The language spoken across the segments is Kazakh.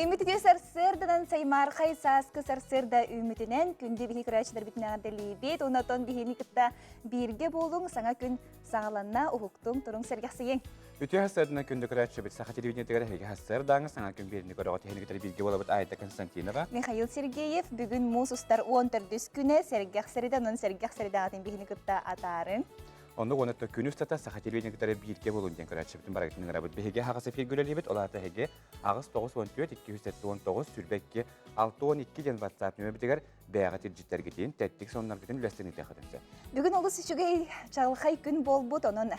Үмітіде сарсырдан саймарқай сасқы сарсырда үмітінен күнде бігі күрәчілер бітін ағадылы бет, онатон бігені кітта бірге болуң, саңа күн сағаланна ұхықтың тұрың сәргәқсіген. Үтü hasarına kündü kıraçı bit saha televizyonda hege hasardan sana gün birini görüp tehlikeli bilgi olabıt Ayta Konstantinova. Mikhail Sergeyev bugün Musustar 14 güne sərgəqsəridən onun sərgəqsəridən bihini kıtta atarın. Onda onu da günü stata saha televizyonda bilgi boluncan kıraçı bitin barakının arabıt hege haqası filgüleri bit olata hege ağız 914 219 sülbekki 612 jan WhatsApp nömrə bitigar bəyağı tilcitlər getin tətdik sonlar bitin üləstini təxədinsə. Bugün olus içigey çalxay gün bolbut onun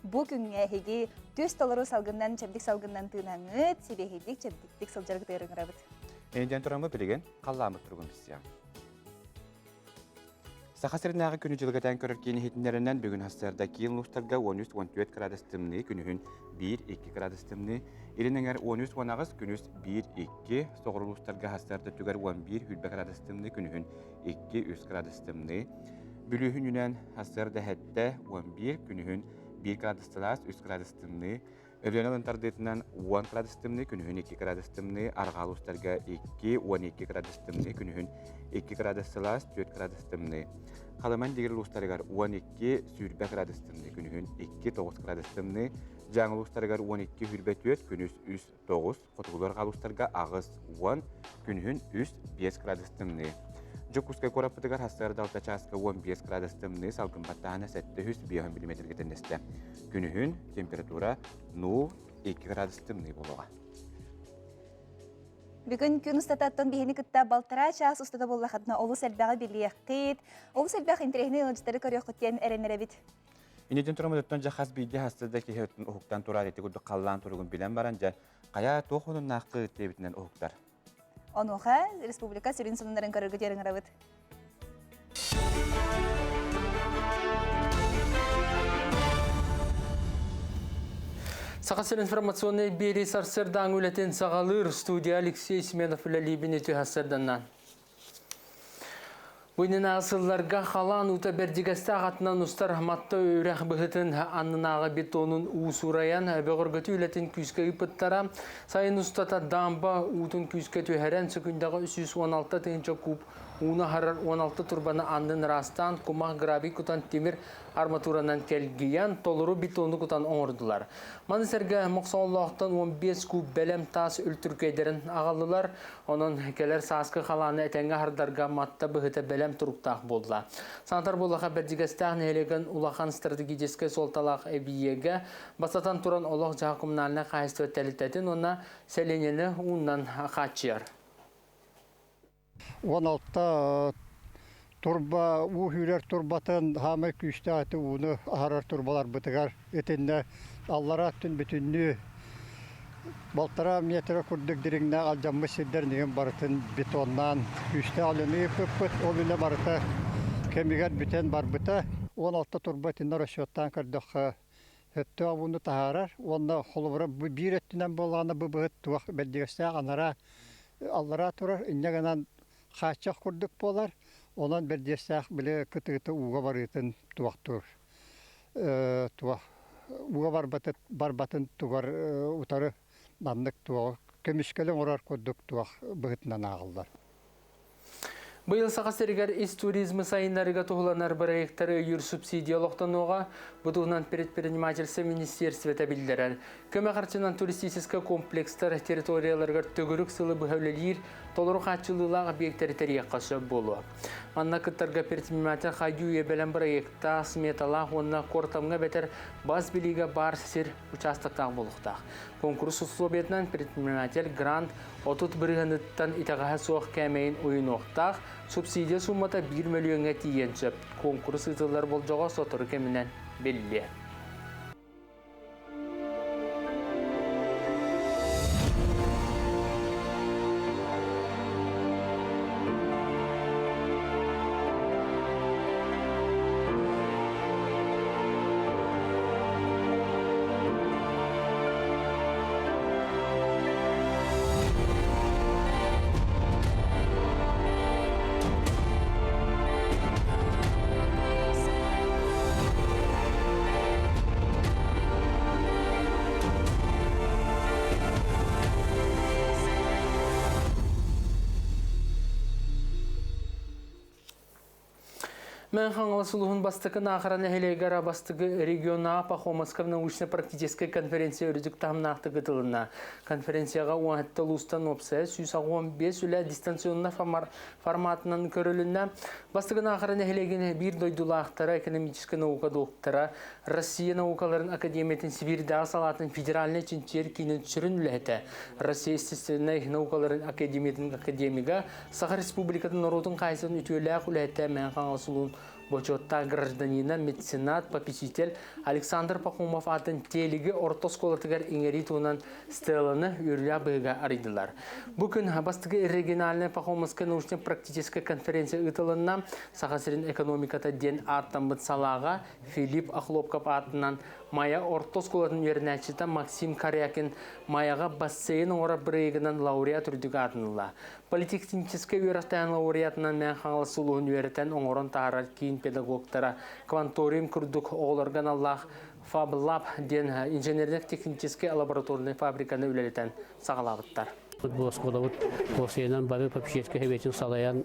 bu gün hege $100 salgından çebdik salgından tınanıt sebehedik çebdik saljarık dayırın arabıt. Enden turamı bilgen qallamı turgun bizya. Сахасырнағы күні жылғатан көріркені хетінлерінен бүгін хастарда кейін лұстарға 13-14 градус тымны, күнігін 1-2 градус тымны, елініңер 13-10 күніс 1-2, соғыр лұстарға хастарда түгер 11 хүлбі градус тымны, күнігін 2-3 градус тымны, бүлігін үнен хастарда хәтті 11, күнігін 1 градус тылас 3 градус тымны, Өвлені ылынтардетінен 10 градус тымны, күнігін 2 градус тымны, арғал ұстарға 2-12 градус тымны, күнігін 2 градус сылас 4 градус тымны. Қаламан дегер ұстарығар 12 сүрбе градус тымны, күнігін 2-9 градус тымны, жаңыл ұстарығар 12 хүрбе 4, күніз 3-9, қотығылар қал ұстарға ағыз 10, күнігін 3-5 градус тымны. Жокускай кораппытыгар хастарда алтачаска 15 градус тымны, салгын баттағана 700 мм кетенесті. Күнігін температура 0-2 градус тымны болуға. Бүгін күн ұстататтан бейіні күтті балтыра час ұстата болуақатына олу сәлбәғі біліяқ қейт. Олу сәлбәғ интерегіне ұлжықтары көрі құттен әренері біт. Инеден тұрамыдыттан жақас бейді хастарда кехеттін ұхықтан тұрар еті күрді қаллан тұрығын білен баран жа қая тоқының наққы өттебітінен ұхықтар. Онуға республика сүрін сұнындарын көріргі терің арабыт. Сақасыр информационный бері сарсырдан өлетін сағалыр студия Алексей Семенов үләлейбін еті хасырданнан. Бұйнын асылларға қалан ұта бәрдігісті ағатынан ұстар матта өрәқ бұғытын аннынаға бетонын ұсураян бәғыргөті үләтін күзгі ұпыттара сайын ұстата дамба ұтын күзгі төхәрен сүкіндағы 316 тыңча куб уна харар 16 турбаны аннын растан кумақ граби кутан темір арматуранан келгиян толыру бетоны кутан оңырдылар. Манысерге мұқсауллақтан 15 куб бәлем тас үлтүркейдерін ағалылар, оның келер сасқы қаланы әтәңгі хардарға матта бұғыта бәлем тұруқтақ болдыла. Сантар болаға бәрдігістағын әлеген улақан стратегическі солталақ әбиеге басатан тұран олақ жақымналына қайысты өттәлітетін ona сәленені ұннан қачыр. 16 турба үйрер турбатын хамы күшті аты уны ахарар турбалар бұтығар етінне аллара түн бүтінні балтара метр күрдік диріңне алжамы сидер неген барытын бетоннан күшті алыны пөппіт олыны барыты кемігер бүтен бар бұта 16 турба тінна расчеттан кірдіқі өтті ауыны тахарар онна холыбыра бір өттінен болғаны бұбығыт туақ бәлдігісті анара аллара тұрар иннегенан Қачақ күрдік болар, онан бердесақ біле күті-күті уға барытын туақтыр. Уға барбатын туғар ұтары нандық туақ, көмішкелің орар күрдік туақ бұғытынан ағылдар. Бұйыл сақасырығар ис туризмы сайынларыға тұғыланар проекттары үйір субсидиялықтан оға бұдығынан предпринимательсы министерствета білдірер. Көмі қарчынан туристическі комплекстар территорияларығар төгірік сылы бұхәулелер толыру қатшылылақ объекттері тәрияққашы болу. Анна күттарға предприниматель қайду ебелен проекта сметалақ онына қортамға бәтір баз білігі бар сер участоктақ болуқтақ. Конкурс условиятынан предприниматель грант отут бірғаныттан итағаға соқ кәмейін ойын оқтақ, субсидия суммата 1 миллионға тиеншіп, конкурс ұтылар бол жоға сотыры кемінен белі. Мен хаңаласылуын бастықын ақыраны хелегара бастығы региона Пахомасков научно-практической конференция өрізік тамнақты ғытылына. Конференцияға 10 лустан опсы, 115 үлі дистанционна форматынан көрілінна. Бастығын ақыраны хелеген бір дойдулақтары экономический наука доктора, Россия наукаларын академиятын Сибирдағы салатын федеральный чинчер кейінен түсірін үләті. Россия естественный наукаларын академиятын академига Саха Республикатын народын қайсын үтуелі үләті мен хаңаласылуын Бочотта гражданина, меценат, попечитель Александр Пахомов атын телеги ортосколатыгар иңери туынан стеланы үрля быга арыдылар. Бүгін бастығы региональная Пахомовская научно-практическая конференция ытылынна Сахасырин экономиката ден артамбыт салаға Филипп Ахлопкап атынан Мая ортосколатын вернәчіта Максим Карякин Маяға бассейн ора бірегінен лауреат үрдігі атынылла. Политехнический үйрақтайын лауреатынан мен қаңылысылуын үйретен оңырын тағарар кейін педагогтара кванториум күрдік оғылырған Аллах Fab Lab ден инженерлік-технический лабораторный фабриканы үлелетен сағалағыттар. Bu skolu Kosey'den bari papişetke hevetin salayan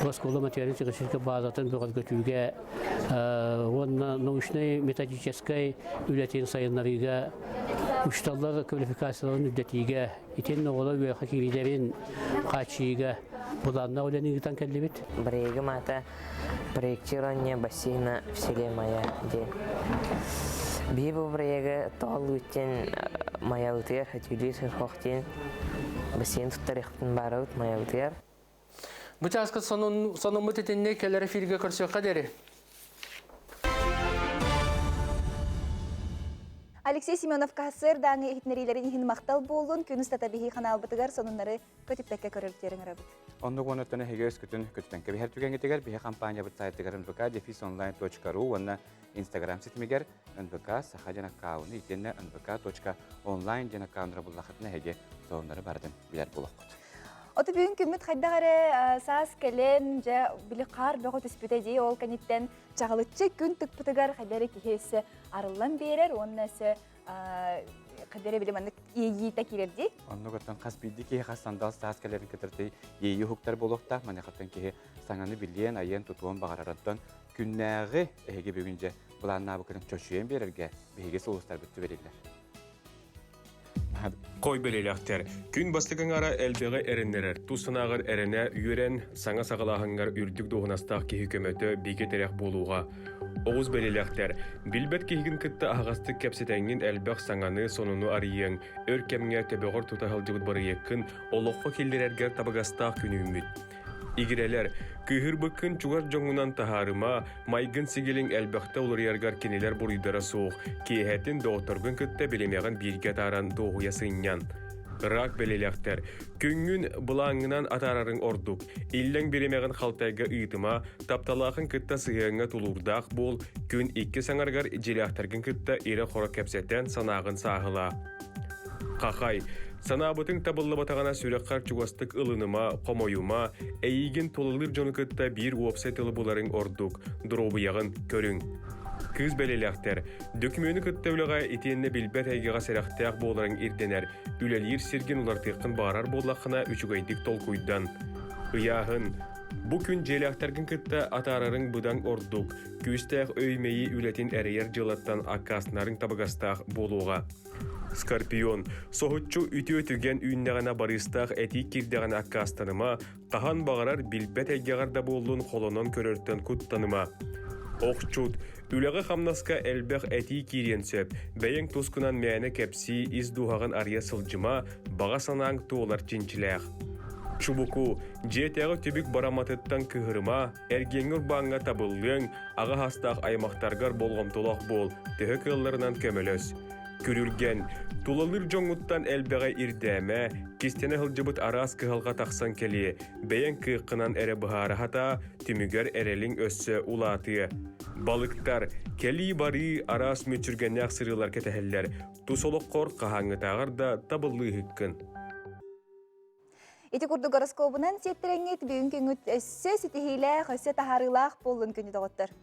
bu skolu materyal çıkışırke bazatın bir götüge onun nauşnay metodической üretim sayınlarıyla uçtallar kvalifikasyonların üddetiyle iten oğlu ve hakirilerin kaçıyla bulanna öğrenilden kellebit. Брейга мата проектирование бассейна в селе Мая ден. Бибо брейга толутен Мая утер хатюлис хохтен бассейн туттарыхтын бараут Мая утер. Бұл жасқы сонымы тетенне келері филге көрсек қадері. Алексей Семенов кассыр даңы ихтнерилерин ихин мақтал болуын күніз татабихи қанал бұтығар сонынлары көтіппекке көріліктерін әрабыт. Онды қонаттаны хегес күтін көтіппенке бихер түгенгетігер бихе компания бұт сайттығар nvk-online.ru онна Instagram сетімегер nvk сахаден аккауны итенне nvk.online ден аккауныра бұллақытына хеге соғынлары бардын білер болық құт. Оты бүгін күміт қайдағары саас кәлен жа білі қар бөғі түспіті дей ол кәнеттен жағылытчы күн түк бұтығар қайдары кехесі арылан берер, оның әсі қайдары біліманды ейгейті келер дей. Онды көттен қас білді кеге қастандал саас кәлерін кетірді ейі хуқтар болуқта, мане қаттан кеге саңаны білден айын тұтуын бағарараттан күннәғі әйге бүгінже бұланна бұқырын чөшуен берерге бейге солыстар бүтті берелер. Қой белелектер. Күн бастығыңара әлбеғі әріннерер. Тусынағыр әріне үйерен саңа сағалағыңар үрдік доғынастақ кеге көмөті беге терек болуға. Оғыз белелектер. Білбет кегін күтті ағастық кәпсетәңін әлбәқ саңаны сонуну арыйың. Өр кәміңе төбеғыр тұтағыл жығыт бары екін, олыққа келдерергер табығастақ күні үміт. Игерелер, күйір бүкін чуғар жоңынан тахарыма, майгын сигелің әлбәқті олар яргар кенелер бұрыдары соқ, кейхәтін доғытыргын күтті білемеғін бірге таран доғуя сыйнян. Рак белелектер, күнгін бұлаңынан атарарын ордук, иллен білемеғін қалтайға ұйтыма, тапталақын күтті сығыңа тұлурдақ бол, күн 2 саңарғар желяқтаргын күтті ері қора кәпсеттен санағын сағыла. Қақай, санабытың табылы батағана сүрекқар чуғастық ылыныма, қомойума, әйген толылыр жоны күтті бір уопсайтылы боларын ордук, дробыяғын көрің. Күз бәлелектер, дөкмені күтті өліға етеніне білбәт әйгеға сәріқтәқ боларын ирденер, үләлер серген олартықын барар болақына үчігайдық толкуйдан. Ұяғын, бұ күн желяқтарғын күтті атарарын бұдан ордук, күстәқ өймейі үләтін әрейер жылаттан аккаснарын табығастақ болуға. Скорпион, соғытчу үті өтіген үйіннеғана барыстақ әти кирдеған аккастаныма, қахан бағарар білбәт әйгеғарда болуын қолынан көрірттен күттаныма. Оқчуд, үліғі қамнасқа әлбәқ әти кирен сөп, бәйін тұскынан мәні кәпсі издуғаған ария сылжыма, баға санаң туолар чинчіләқ. Чубуку, жетәғы түбік бараматыттан күйіріма, әргеңір баңға табылың, аға хастақ аймақтарғар болғымтолақ бол, түхі кылларынан көміліс. Күрілген, тулалыр жоңуттан әлбәғай ирдәмә, кестені ғылжыбыт арас кығалға тақсан келе, бәйін күйқынан әрі бұхары хата, түмігер әрелің өссі улатыя. Балықтар, кәлі бары арас мөчіргеннәқ сырылар кетәхеллер, тусолық қор қағаңы тағыр да табылы хыққын. Ити курду гороскопунан сеттереңет бүгүн күнгүт өссө ситихиле хөссө тахарылах болун күнү доготтор.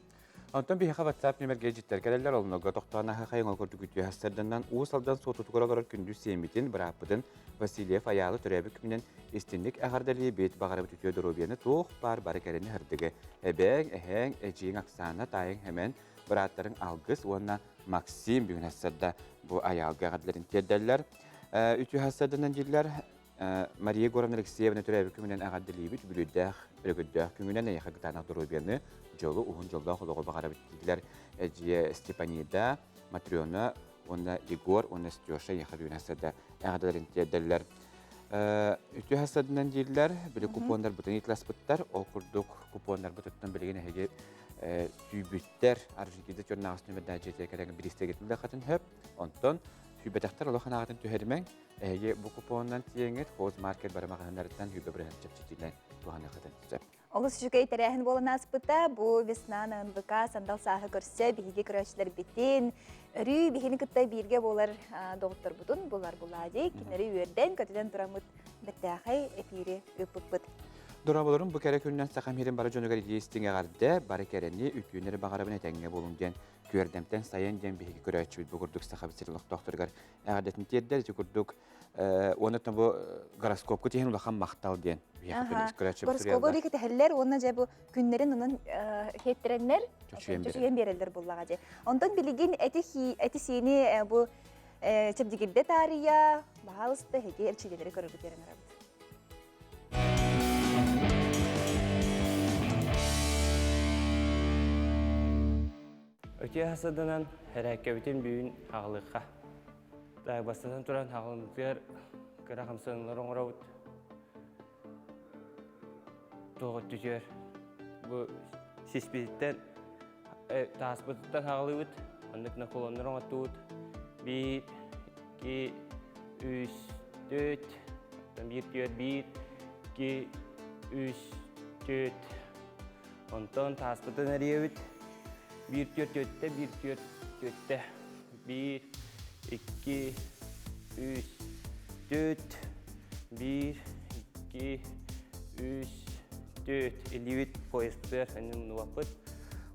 Онтон биһиха WhatsApp номерге життер келелер олнога тоқтанаха хайыңа көрдүк үтү хастарданан уусалдан сотутугара көрөр күндү семитин бираппытын Васильев аялы төрөбү күнен истинник агардали бет багарып үтү дөрөбияны тух бар керени хырдыгы. Эбең эһең эжиң Оксана тайың hemen бираттарын алгыс уонна Максим бүгүн хастарда бу аялга агардаларын тедделер. Үтү хастарданан жиллер Мария Горовна Алексеевна төрөбү күнен агардали бит бүлүддах биргөддөх күнен яха гытана дөрөбияны жолу уһун жолда холого багара биттилер. Эжие Степанида, Матриона, онна Егор, онна Стёша яха бүгүн хастарда агардаларын тедделер. Үтү хастарданан жиллер биле купондар бутын итласпыттар, ол курдук купондар бутуттан билген эге түйбүттер аржикиде чорнагыс нөмердә жетекерәге биристе гетилде хатын хөп. Онтон түйбәтәктәр олы ханагатын төһәрмәң. Эге бу купоннан тиеңет хоз маркет бармаганнардан түйбә бирән чепчитиләр туганы хатын төзәп. Олыс жүкей тәрәхін болын аспыта, бұ веснаны НВК сандал сағы көрсе, бігі көрәшілер бетін, үрі бігені күтті бірге болар доғыттар бұтын, бұлар бұлади, кенері өрден көтіден тұрамыд бәттәқай эфири өпіп-бұт. Дора болырым, bu kere күннен сақам ерін бары жонугар естіңе ғарды, бары керені үпүйінері бағарабын әтәңге болын ден, көрдемтен сайын ден бігі көрәтші бүт бұғырдық сақабысырлық тоқтырғар әғадетін теддер, жүгірдік, оны тән бұл гороскопқы теген ұлақан мақтал ден. Гороскопы рейкі тәхілер, оны жа бұл күннерін оның хеттеренлер, жүшіген берелдер бұллаға же. Ондан білеген әті сені бұл чөпдігілді тария, бағалысты хеге әрчелері көріргітерін арабыз. Өте хасадынан әрәкәбітен бүйін ағылыққа. Дағы бастан тұран ағылымыздар кіра қамсанылар оңырауыд. Тоғыт түзер. Бұл сеспезіттен тағыспыттан ағылығыд. Аннықна қолонлар оңаттуыд. 1, 2, 3, 4. 1, 2, 3, 4. Онтан тағыспыттан әрейөвід. 1, 4, 4, 1, 4, 4, 1, 2, 3, 4, 1, 2, 3, 4, 50 поезттер, әнім нуапыт.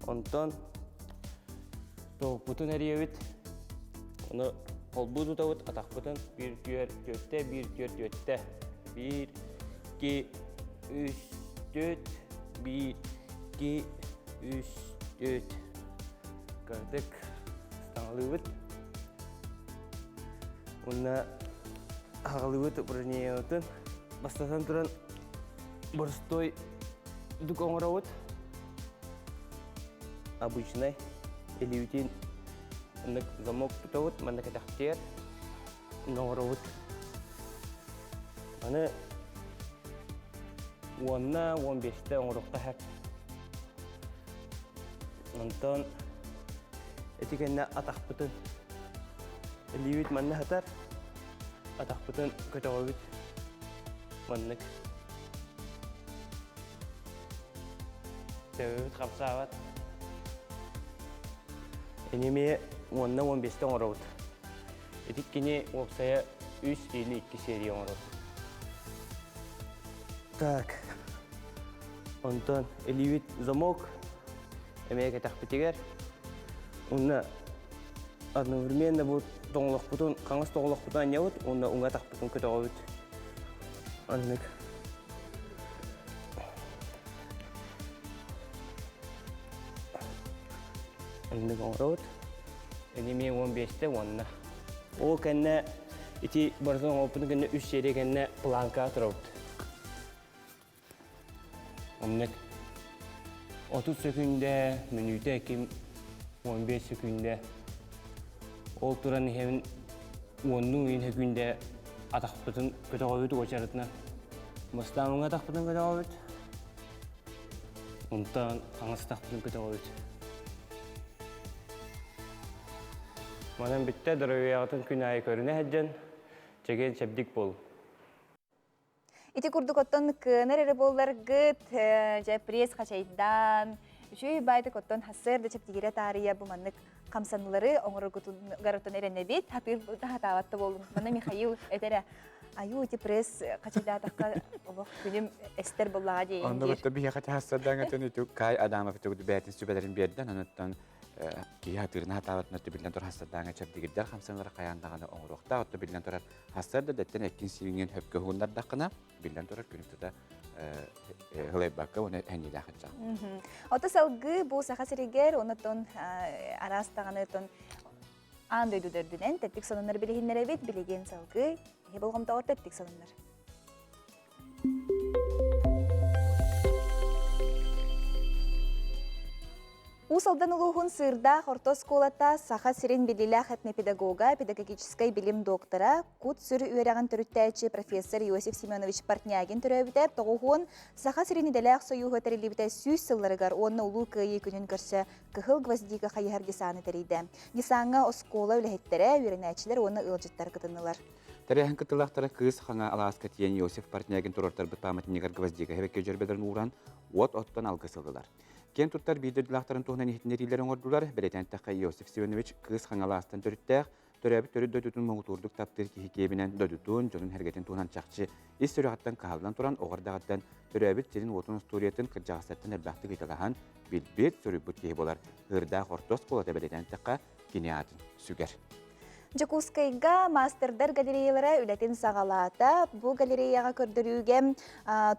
Онтан тоғып бұтын әрейөвіт. Оны қол бұд ұтауыт, атақ бұтын 1, 4, 4, 1, 4, 4, 1, 2, 3, 4, 1, 2, 3, 4. Gördük, stanglıyıt. Ona ağlıyıt упражнениятын. Бастасан тұран борстой дукоңырауыт. Обычный элеутин замок тұтауыт, манда кәтәқтер оңырауыт. Аны 10-15 оңырықта әп. Онтан Этикенне атақпытын элиюит манны хатар, атақпытын көтөғөбүт маннык. Сөбөбүт қапсағат. Энеме 10-15 оңырауыт. Этиккене опсая 3-52 серия оңырауыт. Так. Онтан элиюит замок. Эмеге тақпытегер. Онна одновременно будет тоңлық бұтын, қаңыз тоңлық бұтын не өт, онна оңа тақ бұтын көті өт. Аннық. Аннық оңыр өт. Әнеме 15-те онна. Ол кәнне, ити барзан опыны кәнне 3 серия кәнне планка тұр өт. Аннық. 30 секунде, минуте кем 15 секунде. Ол туран хевин 10 секунде атақпытын көті қойыды көчарытына. Мұстаныңа атақпытын көті қойыды. Онтан қаңыз атақпытын көті қойыды. Манан бітті дұрауяғытын күн айы көріне әджен, чеген шәбдік бол. Ити күрдік оттон көнер әрі болар ғыт, жа пресс қачайдан, Үшөй байды коттон хассырды чептигире тария бу маннык камсанлары оңор гарытын эренебит, хапир хатаватты болун. Мана Михаил этере аю ити пресс качылатакка олох күнүм эстер буллага Онда дейин. бутта бия ката хастардан өтөн үтү кай адамов өтүгү бәтин сүбәләрин берден анаттан ки хатырына хатаватна төбилдән тор хастардан чап дигидер хамсанлар каяндаганы оңрукта отто билдән тор хастарда дәттен эккин сиринген хөпкө хундарда кына билдән тор күнүктә хлебакка уны әнидә хатча. Ота салгы бу саха сиригер онотон арастаганы тон ан дөйдүдөрдүнен теттик сонунар билигиннер бит билеген салгы болгомда орта теттик сонунар. Усалдан улуғын сырда хортос колата саха сирен билилях этнопедагога, педагогической билим доктора, кут сүрі үйераған түріттәйчі профессор Иосиф Семенович Портнягин түрәбітер, тоғуғын саха сирен иделях сойуғы тәрелебіті сүйс сылларығар, онны улу күйі күнін көрсі көхіл гвоздиға қайығар десаны тәрейді. Десаңа оскола үләхеттері, үйренәчілер оны ылжыттар кытынылар. Тәрәһен кытылақтары кыз хаңа аласка тиен Иосиф Портнягин турортар бит памятнигар гвоздига хебекке жербедерин уран оттан алгысылдылар. Кен туттар бидирдилақтарын туһунан ихтинерилерин ордулар, беретенттәккә Иосиф Семенович кыз хаңаластан төрүттәк, төрәбит төрү дөдүтүн моңутурдук таптыр кихикебинен дөдүтүн жонун хәргәтен туһунан чакчы ис төрәгаттан каһалдан туран огырдагаттан төрәбит тирин отун стуриятын кыржагасаттан элбәхти гыталаган билбет сөрүбүт кеһи болар. Хырда хортос болот беретенттәккә кинеатын сүгәр. Жакускайга мастердар галереялары үләтен сағалата. Бу галереяға көрдірүүге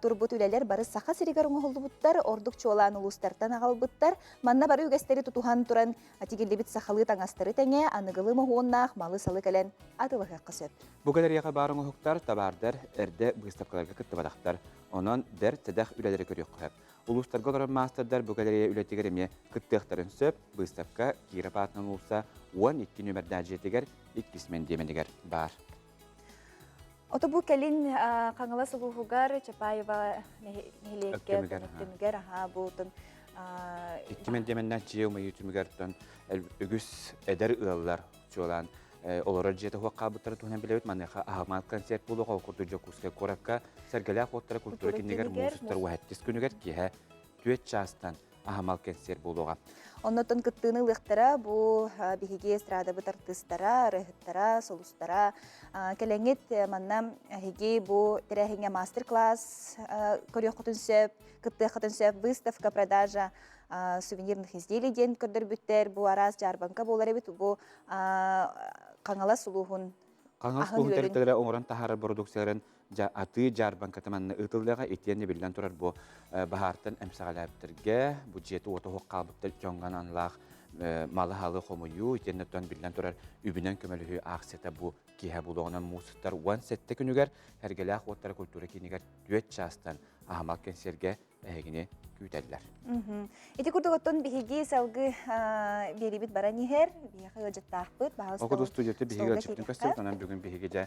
турбут үләлер бары саха сиригар оңғылдыбыттар, ордук чуалан улустартан ағалбыттар. Манна бары үгәстері тутухан туран атигелебит сахалы таңастары тәңе, анығылы мұғуыннақ малы салы кәлен атылығы қысып. Бу галереяға барын ұхықтар, табардар, әрді бұғыстапқаларға кыттыбадақтар. Онан дәр тәдәқ үләлері көрек қойып. Улустарга олар мастердар бу галерея үләтігеріме кыттықтарын сөп, бұғыстапқа кирапатынан улса 12 нөмірді әжетігер, иккисмен деменігер бар. Ото бу кәлін қаңыла сұлуғығар Чапаева нехелекке өттімігер, бұлтын. Иккимен деменнен жеу майы түмігерттен үгіс әдер ұлалар жолан. Олар жеті хуаққа бұттары туғынан білебет, манеха ағамал концерт болу қауқырды жокускай қораққа сәргілі қоттары культура кенегер музыстар уәттес күнігер кеге түйет жастан ағамал концерт болуға. Оннотон кыттыны лыхтара бу биһиге эстрада бут артисттара, рыхыттара, солустара келеңет манна хиги бу терехиңе мастер-класс көрөкөтүн сөп, кыттыхатын сөп, выставка, продажа сувенирных изделий ден көрдөрбүттер, бу арас жарбанка болар бит бу каңала сулугун. Каңал сулугун терителер оңран тахары продукцияларын аты жарбанка таманны ытылдыга этенне билден турар бу бахартын эмсагалаптырга бу жети ото хоккалбыттар жоңган анлах малы халы хомую этеннетен билден турар үбүнөн көмөлү аксета бу киһе булугунан мусуттар уан сетте күнүгер хергелах оттар культура кинигер дүет частан ахмак кенсерге эгине күтәлләр. Эти курдуготтон биһиги салгы берибит баранихер, биһиги жаттахпыт, баһалстан. Окуду студияты биһиги чиптин көстөртөнөн бүгүн биһиги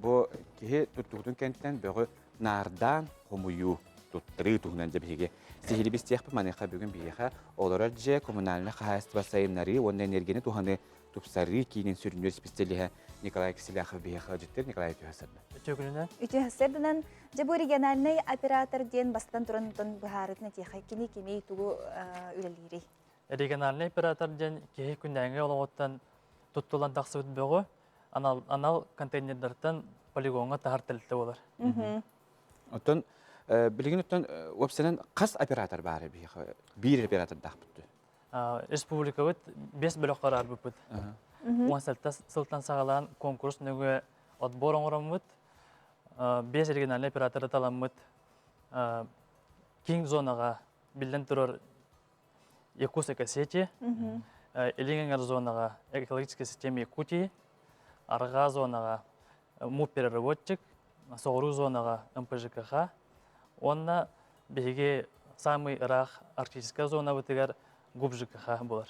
бу киһи туттугутун кенттен бөгө нардан хомую туттыры тугунан биһиги сихилибис тиэхпи маныха бүгүн биһиха олора же коммунальный хозяйство сайымнары онна энергияны туханы тупсары кийинин сүрүнөр специалиха Николай Киселяхов биһиха життер Николай Тюхасарда. Үтүхасардан же бу региональный оператор ден бастан турантон быһарытны тиэха кини кеми тугу үлелири. Региональный оператор ден киһи күндәңге олоғоттан туттулан тақсыбыт бөгө анал контейнердерден полигонга тахартылты болар. Оттон билигин оттон опсенен кас оператор бары биһиха бир оператор дахпытты. Республика бит 5 бөлөк карар бит. Сылтан сагалан конкурс нөгө отбор оңоромут 5 региональный оператор таламыт киң зонага билден турар Якус экосети, Илингер зонага экологическая система Якутии, Арга зонага МУП-переработчик, Соғыру зонага МПЖКХ, онна биһиги самый рах арктическая зона бытыгар ГУП-ЖКХ болар.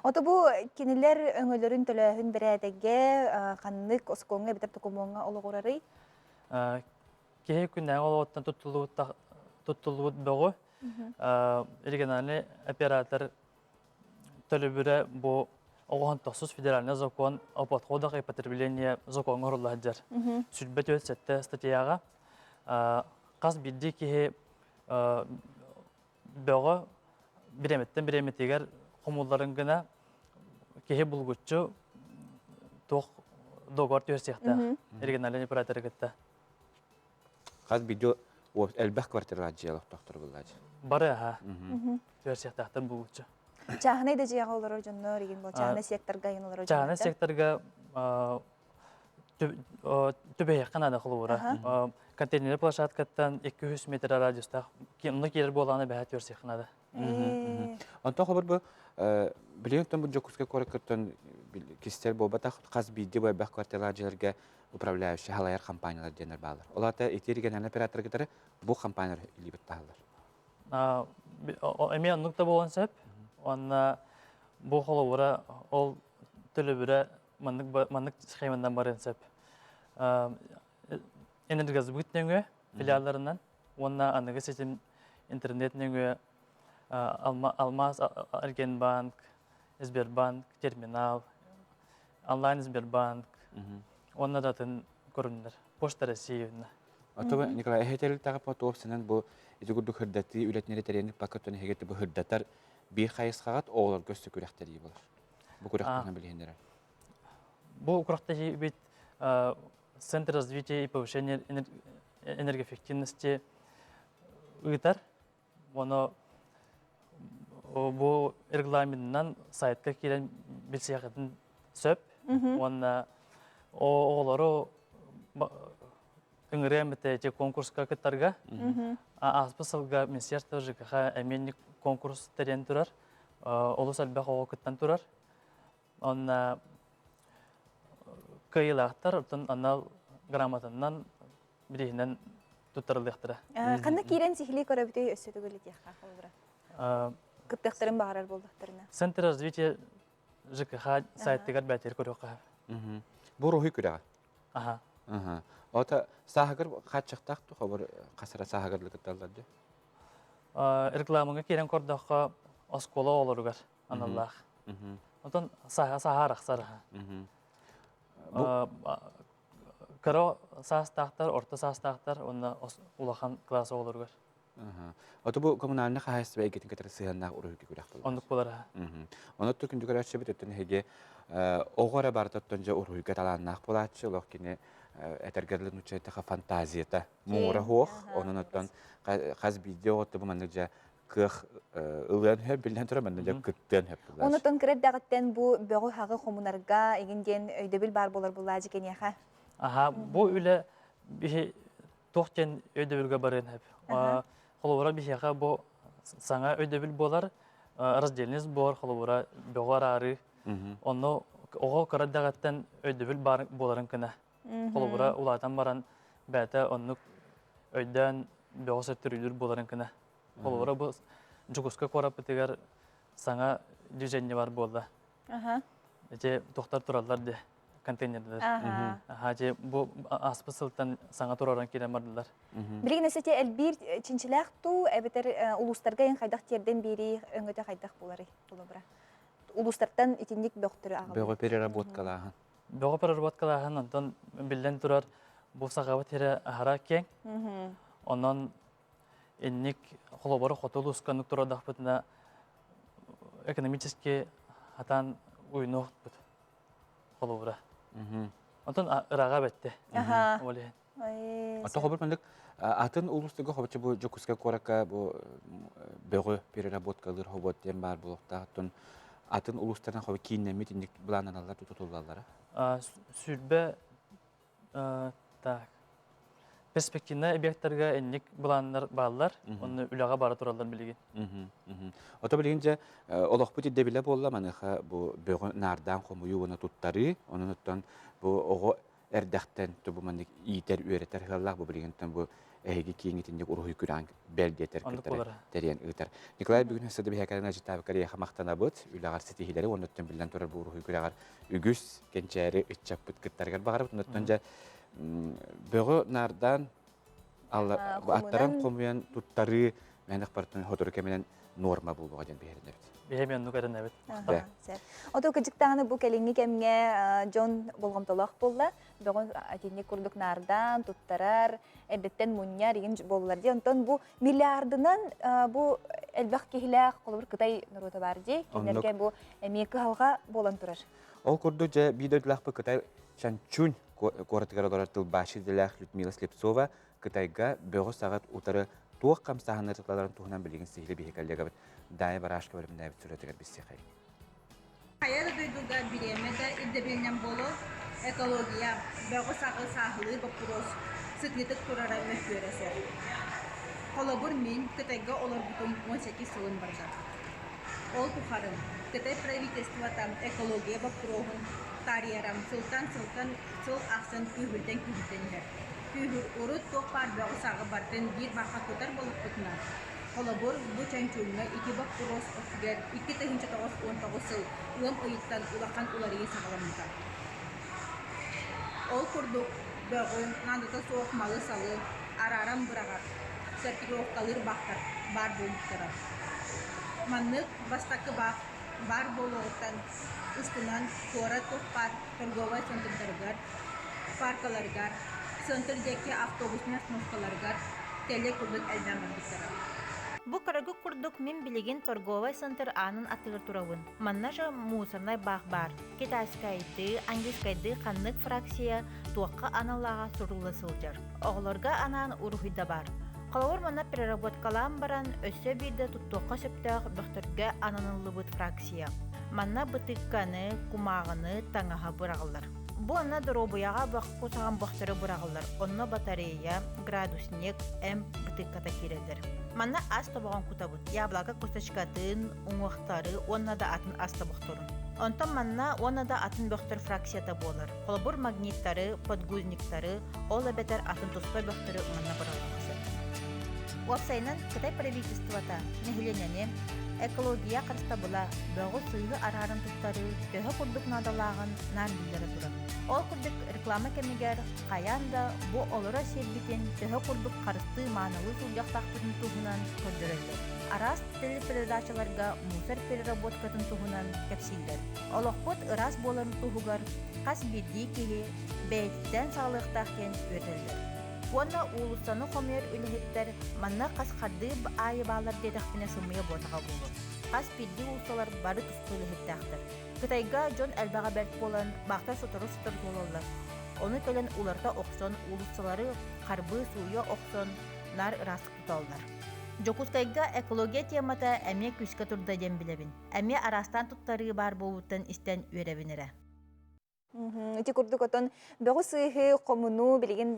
Ото бу кинилер өңөлөрүн төлөһүн берәдәге каннык осконга битер токумонга ологорары. Кеһи күннәң олоттан туттулуут бөгө. Региональный оператор төлөбүрө бу оған тосус федеральный закон о подходах и потреблении закон орулладжар. Сүрбет өтсетті статьяға қас бидді кеге бөгі біреметтен қомуларын гына кеге бұлгүтчі тоқ договор түйерсекті, региональный оператор кітті. Хаз видео элбэх квартиралар жиялық доктор буллач. Бары аға, түйерсектақтар бұлғычы. Чағынай да жияға олар жонно реген бол, чағына секторға ен олар Чағына секторға түбе яқын ады қылы бұра. Контейнер площадкаттан 200 метр радиуста кемді келер болағына бәйт түйерсектін ады. Онтон хобыр бу билингтон бу жокуска коракыттан кистер болбата каз бидди бу бак квартиралар жерлерге управляющий халаяр компаниялар денер балар. Оларда этерген оператор гитары бу компаниялар илибет талар. Эме нукта болған сөп, онна бу холы бұра ол түлі бірі мандық схемандан барын сөп. Энергаз бұғыттен филиаларынан, онна анығы сетім интернетнен Алмаз, Аргенбанк, Сбербанк, терминал, онлайн Сбербанк, онна датын көріндер, Почта Россиевна. Отоба Николай Эхетелил тагы потопсынан бу изугурду хырдаты үлетнери теренник пакеттон хегети бу хырдатар бир хайысхагат оолор көстө күрәктери булар. Бу күрәктен билгендер. Бу күрәктәҗи бит Центр развития и повышения энергоэффективности ытар. Оны бу регламентнан сайтка кирен билсәгәтен сөп. Оны оолору Ингремете конкурска кытарга, аспысылга министерство ЖКХ әменник конкурс терен турар, олус әлбәқ оғы кыттан турар. Онна кайылақтар, анал грамотаннан бірейінен тұттарылықтыра. Қанда кейрен сихили көрәбіте өссі түгілі дейіққа қолыбыра? Кыптықтарын бағарар болдықтарына? Центр развития ЖКХ сайттығар бәтер көріққа. Бу рухи күрәгә. Аха. Ота сахагыр качыктакту хабар касара сахагырлык талларды. Рекламага керен кордакка оскола олоругар аналлах. Отон сахарах сараха. Каро састактар, орта састактар, онна улахан класс олоругар. Ота бу коммунальный хасыбы эгетин кетер сыяннак урухи күрәк булды. Ондук болар. Оны төкүндү көрәче битеттен хеге огора бардаттан же урухи кеталаннак булачы локине этергерлин учетаха фантазията мура хох ононотон каз видео отты буманныжа кых ылан хеп билен тура манныжа кыттан хеп. Онотон керет дагыттен бу бөгө хагы коммунарга игинден өйдөбүл бар болар булажы кенеха. Аха, бу үле би тоқтен өйдөбүлгө барын хеп. Холовра бихяга бу саңа өйдөбүл болар, раздельниз бор холовра бөгөр ары. Онно ого керет дагыттен өйдөбүл бар боларын кына. Холобура улатан баран бәті оннук өйден бәғысы түрілер боларын кіна. Холобура бұл жүгіскі қорап бітігер саңа дүзенне бар болды. Әте тоқтар тұралар де контейнерлер. Әте бұл аспы сылтан саңа тұраран келен бардылар. Білген әсете әлбір чинчіләқ ту, әбетер ұлыстарға ең қайдақ терден бері өңгөте қайдақ болары холобура. Ұлыстардан итіндік бөқтірі ағылы. Бөғі переработкалағын. Бөғі переработкалағын, онтан білден тұрар бұл сағавы тері ағара кен. Онан еннік холобары хотылы ұсқанық тұрадақ бұтына экономически атан ойыны оғыт бұд холобыра. Онтан ыраға бәтті. Ата хобыр мәндік атын улустығы хобычы бұл жүкіске қорақа бөғі переработкалыр хоботтен бар бұлықтағыттың атын улустарынан хобы кейіннен метіндік бұланан алар тұтылалары? Сүрбе перспективна объекттарға әннік бұланар балылар, оны үліға бары тұралар білеген. Ота білгенде олық бұт едде біле болла маныға бөғі нардан қомыйы оны тұттары, оның ұттан оғы әрдәқтен түбі мәндік иетер өретер ғаллақ бұл білгенден бұл әйге кейінгетіндік ұрғый күрәң бәлдетер кіртері тәрен ұйтар. Николай бүгін өсіді бір әкәрін әжітабы кәрейі мақтана бұд, үлағар сетихилері, оны өттен білден тұрар бұл ұрғый күрәғар үгіз кенчәрі үтчап бұд кірттарғар бағарып, оны өттен жа бөғі нардан аттаран қомуян тұттары мәндік бартын хотыры кәменен норма бұл бұға ден бейерін әбіт. Бейемен нүкәрін әбіт. Ото күчіктағыны бұл кәліңі кәмге жон болғымтолақ болды. Бұғын әтенне күрдік нардан, тұттарар, әбеттен мұньяр еген болылар де. Онтон бұл миллиардынан бұл әлбәқ кейләқ қолыбыр қытай нұруты бар де. Кендерге бұл әмекі халға болан тұрар. Ол күрді жа бейді өтілақ бұл қытай Чанчун коратыгар олар тылбаши делях Людмила Слепцова Кытайга бөгө сагат утары туох камсаханы тыклаларын туһунан билген сихили бихекалдега дайы барашка бөлümünde сүрөтөгөр биссехай. Hayal duyduğunda bilemede iddibenim bolu ekologiya bөгө sahılı bapros sıklıtık turara möhürese. Kolabur min Kıtayga olar butum 18 yılın barda. Ol kuharım Kıtay правительствотан экология бапрогын тарьярам сылтан сыл аксын күбүлден күбүлденер. Күбүр урут топар бөгө сагы бартын bir баха көтөр болуп tutuna. Kolabor bu çançulma iki bak kuros ötüger, iki tehince tağız 19 yıl ılım ayıttan ulakan ularıyı sağlamında. Ol kurduk böğü nandıta soğukmalı salı araram bıragar, sertifikatları baktar, bar bulmuştara. Manlık bastakı bak, bar boluğuttan üstünden sonra topar, torgova centerlargar, parkalargar, centerdeki avtobusnya snoskalargar, tele kurduk elden baktıra. Бу карагы курдук мен билеген торговый центр анын атыгыр туравын. Маннажа мусорнай бах бар. Китайскайды, английскайды каннык фракция туакка аналага сурулы сылжар. Оғлорга анан урухида бар. Қалауыр манна переработкалан баран өссө бирде туттуакка сөптөк бөхтөргө ананылыбыт фракция. Манна бытыкканы, кумагыны таңаха бырагылар. Бу анна доробуяга баққу саған бөхтөрө бырагылар. Онна батарея, градусник, бытыкката киредер. Манна ас табаган кутабыт. Яблага косточкатын, уңуактары, онна да атын ас табакторун. Онтон манна онна да атын бөхтөр фракцията болар. Колбур магниттары, подгузниктары, ола бетер атын тостой бөхтөрү манна быралгысы. Уапсайнан Кытай правительствота нехиленене экология карстабыла бөгө сыйгы арарын туттары төһө курдук надалагын нар билдере турат. Ол курдук реклама кемигер каянда бу олора сербитен төһө курдук карысты маанылы сулжактактын туһунан көрдөрөлөр. Арас телепередачаларга мусор переработкатын туһунан кепсилдер. Олохпут ырас боларын туһугар кас бирди киһи бэйттен саалыктахтен өтөлдөр. Уонна улустаны хомер үлэхеттер манна кас харды айы баалар дедахпіне сымыя ботаға болу. Кас пидди улсалар бары тұсту үлэхеттақтыр. Кытайга жон әлбаға бәрт болан бақтар сотыры сутыр болалар. Оны кәлен уларда оқсон, улусталары қарбы суя оқсон, нар ырастық тұталдар. Жокускайга экология темата әме күске турда дем білебін. Әме арастан туттары бар болуттан істен үйребінері. Ити курдук отон бөгө сыйхы комуну билген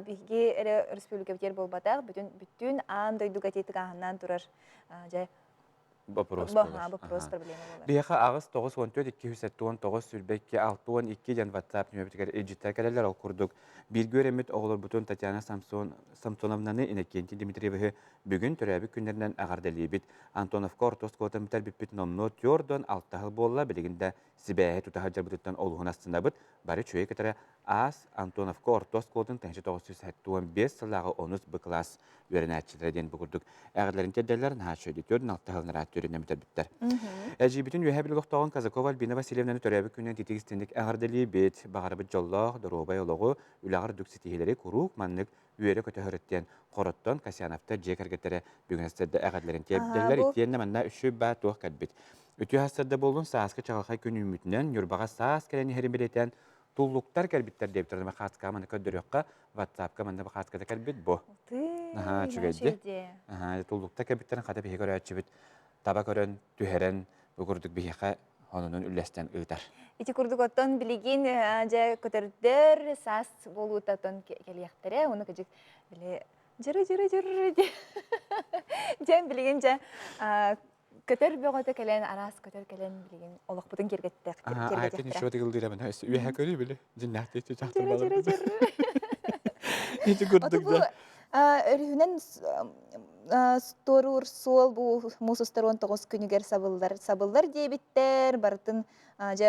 биге республика битер болбатак бүтүн ан дойдуга тетиганан турар жай Вопрос проблема болар. Бияха агыс 914-279 сүлбекке 612 жан WhatsApp нөміртігер эджиттер кәлелер ол курдук. Bir göremet oğulur butun Tatyana Samsonovna'nı inekenti Dimitriev'i bugün törəbi günlerden ağardalıyıbit. Antonovka ortoskotan bitar bipit nomno tyordan alttahıl bolla biliginde Sibähe tutahacar bututtan olğun aslında bit. Bari çöye ketara az Antonovka ortoskotan 1975 sılağı 10 B-klass öğrenetçilerden bugurduk. Ağırların tedderlerin ha şöyle tyordan alttahıl narat törüne bitar bitler. Əci bütün üyebil oqtağın Kazakova Albina Vasilyevna'nı törəbi günden titikistindik ağardalıyıbit. Bağarabı jollaq, dorobay oloğu, Ülağır düksitihileri kuruk manlık üyere kötü hürretten Qorotton Kasyanov'ta jekergetere bugün hastadda ağadların tebdiller ittiyenle manna üçü bat tuğ kadbit. Ütü hastadda bolun saaskı çağılxay gün ümütünden yurbağa saas keleni herim bileten tulluktar kalbitler debitlerine xaska manı köddürüqqa WhatsApp'ka manı xaskada kalbit bu. Aha çügeydi. Aha tulluktar kalbitlerin qada bihe görü açıbit. Taba körün tüheren bugurduk biheqa Онунун үллестен ыйтар. Ити курдук оттон билигин же көтөрдөр сас болуутатон келияхтере, уну кыжык биле жыры. Жен билигин же көтөр бөгөтө келен арас көтөр келен билигин олокпутун кергеттек. Айтын ишо тигилдире мен өсү үйе көрү биле. Жиннахты ичи чактыр балар. Ити курдук да. Өрүнен сторур сол бу мусустарон тогус күнүгер сабылдар дебиттер бартын же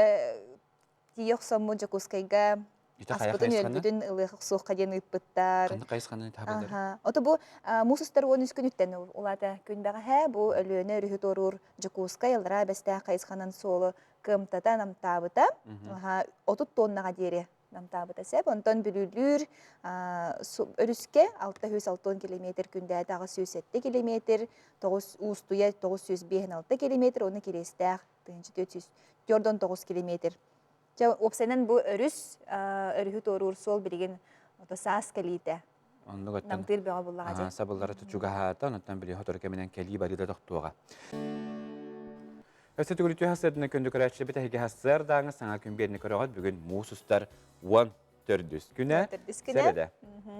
тиёксомму жокускайга аспытын өлбүтүн ылык суукка ден ыппыттар. Каны кайсыканы табылдар. Ото бу мусустар 13 күнүттен улата күнбага бу өлүөнө өрү торур жокускай ылра бесте кайсыканын солу кымтата намтабыта. Отут тоннага дери намтабыта сеп, онтон бүлүлүр өрүскө 660 километр күндө дагы 107 километр, 9 устуя 956 километр, оны келестек 409 километр Опсайнан бу өрүс өрүхү торур сол билеген саас келите. Онны готтан. Намтыр бага буллага же. Сабыллары тучуга хаата, онтан били хоторка менен кели барыда доктуга. Өсө түгүлүтү хасырдына көндү көрәчү бите хеге хасыр даңы саңа күн берни көрөгөт бүгүн муусустар 14 күнө. Себеде.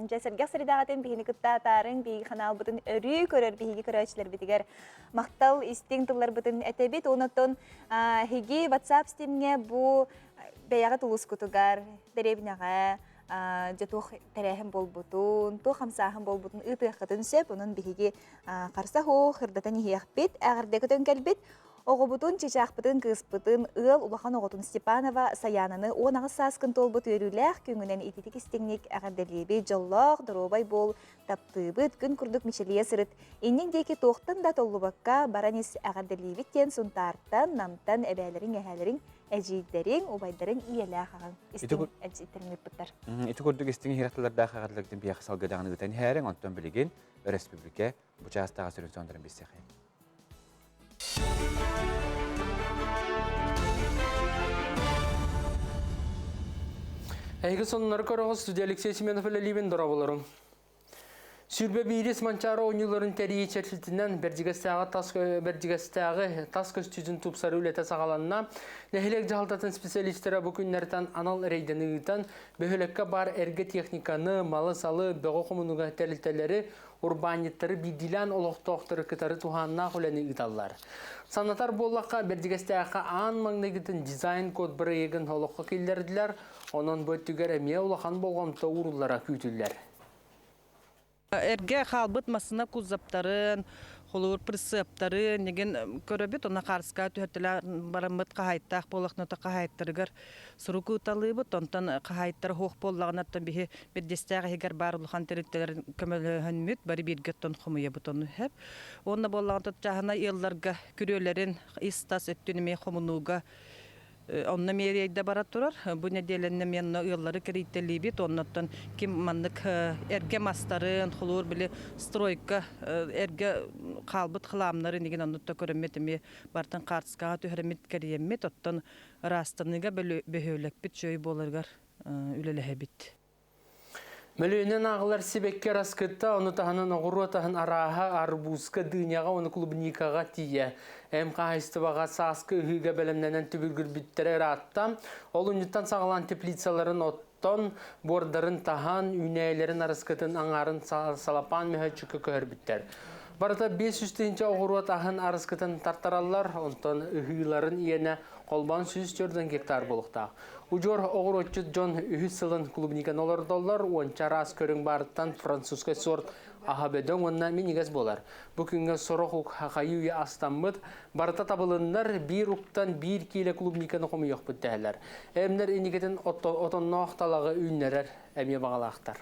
Жесерге сырдагатын бигини кыттатарын биги канал бутун өрү көрөр биги көрөчлөр битигер мактал истин тыллар бутун этебит онотон хиги WhatsApp стимге бу бияга тулус кутугар деребинага жетух терехим болбутун то хамсахым болбутун ытыхатын сөп онун биги карса хо хырдатан хиякбит агырдекөтөн келбит Оғыбытын, чечақпытын, кыспытын, ыл, улахан оғытын Степанова, Саянаны, онағы саскын толбыт өріләқ күңінен итетік істеңнік ағарделебе жоллақ, дұробай бол, таптыбыт, күн күрдік мишелия сырыт. Еннен дейкі тоқтын да толлыбаққа баранес ағарделебеттен сұнтарттан, намтан, әбәлерін, әхәлерін, әжейдерін, обайдарын иелі ағаған істің әжейдерін өппіттар. Ити күрдік істің хирақтыларда қағарлықтың бияқы салғадағын ұтан әрің, онтан білеген республика бұчастаға сүрін сондырын бейсеқи. Әйгі сонынары көріғыз студия Алексей Семенов әлі дұра болырым. Сүрбе бейрес манчары ойныларын тәрие чәршілтінен бәрдігістағы тас көстүзін тұпсары үлеті сағаланына нәхілек жағалтатын специалистері бүкіннәртен анал рейдені ұйтан бөхілекке бар әргі техниканы, малы салы, бөғі құмынуға тәрілтелері урбаниттары бидилан олықтоқтыры кітары туғанына құләні ұйталылар. Санатар болаққа бәрдігістағы аң маңнайгетін дизайн код бірі егін олыққа келдерділер, оның бөттігер әме олақан болғамта ұрыллара күйтілдер. Эрге халбыт масына кузаптарын, холур присыптарын, неген көрөбит, она қарска түхеттілер барамыт қағайттақ болақныты қағайттырығыр сұруку талыбыт, онтан қағайттар хоқ болағынаттан бігі бірдестәғі егер бар ұлған теректелер көміліғін мүт, бары бергеттон құмыя бұтоны хеп. Онна болағынтат жағына елларға күрелерін истас өттініме құмынуға онна мерейді барат тұрар. Бұ неделенне мен ұялары керейтелі бит, оннаттан кем маннық әрге мастарын, құлуыр білі стройка, әрге қалбыт қыламнары неген оннатта көріметіме бартын қартысқаға түхіремет керемет, оттан растаныға бөхөлік бит, жөй болырғар үлеліғе бит. Мөлөйінен ағылар себекке раскытта, оны тағынан оғыру тағын араға, арбузқа, дыняға, оны клубникаға тие. Әмқа айстыбаға сасқы үхіға бәлемненен түбіргір біттері раттам. Ол үніттен сағылан теплицаларын оттон, бордарын таған, үнәйлерін арыскытын аңарын салапан мөхәтшікі көхір біттер. Барыта 500-тінші оғыру тағын арыскытын тартаралар, онтан үхіларын иені қолбан 104 гектар болуқтақ. Ужор оғыротчы Джон Үхіссілін клубникан олардолар, онча рас көрің барыттан французскай сорт ахабедон онна менігіз болар. Бүкінгі сорохук хақайуи астамбыд, барыта табылындар бір уқтан бір келі клубниканы қомы еқ бүттәлер. Әмдер енігетін отонна оқталағы үйінлерер әме бағалақтар.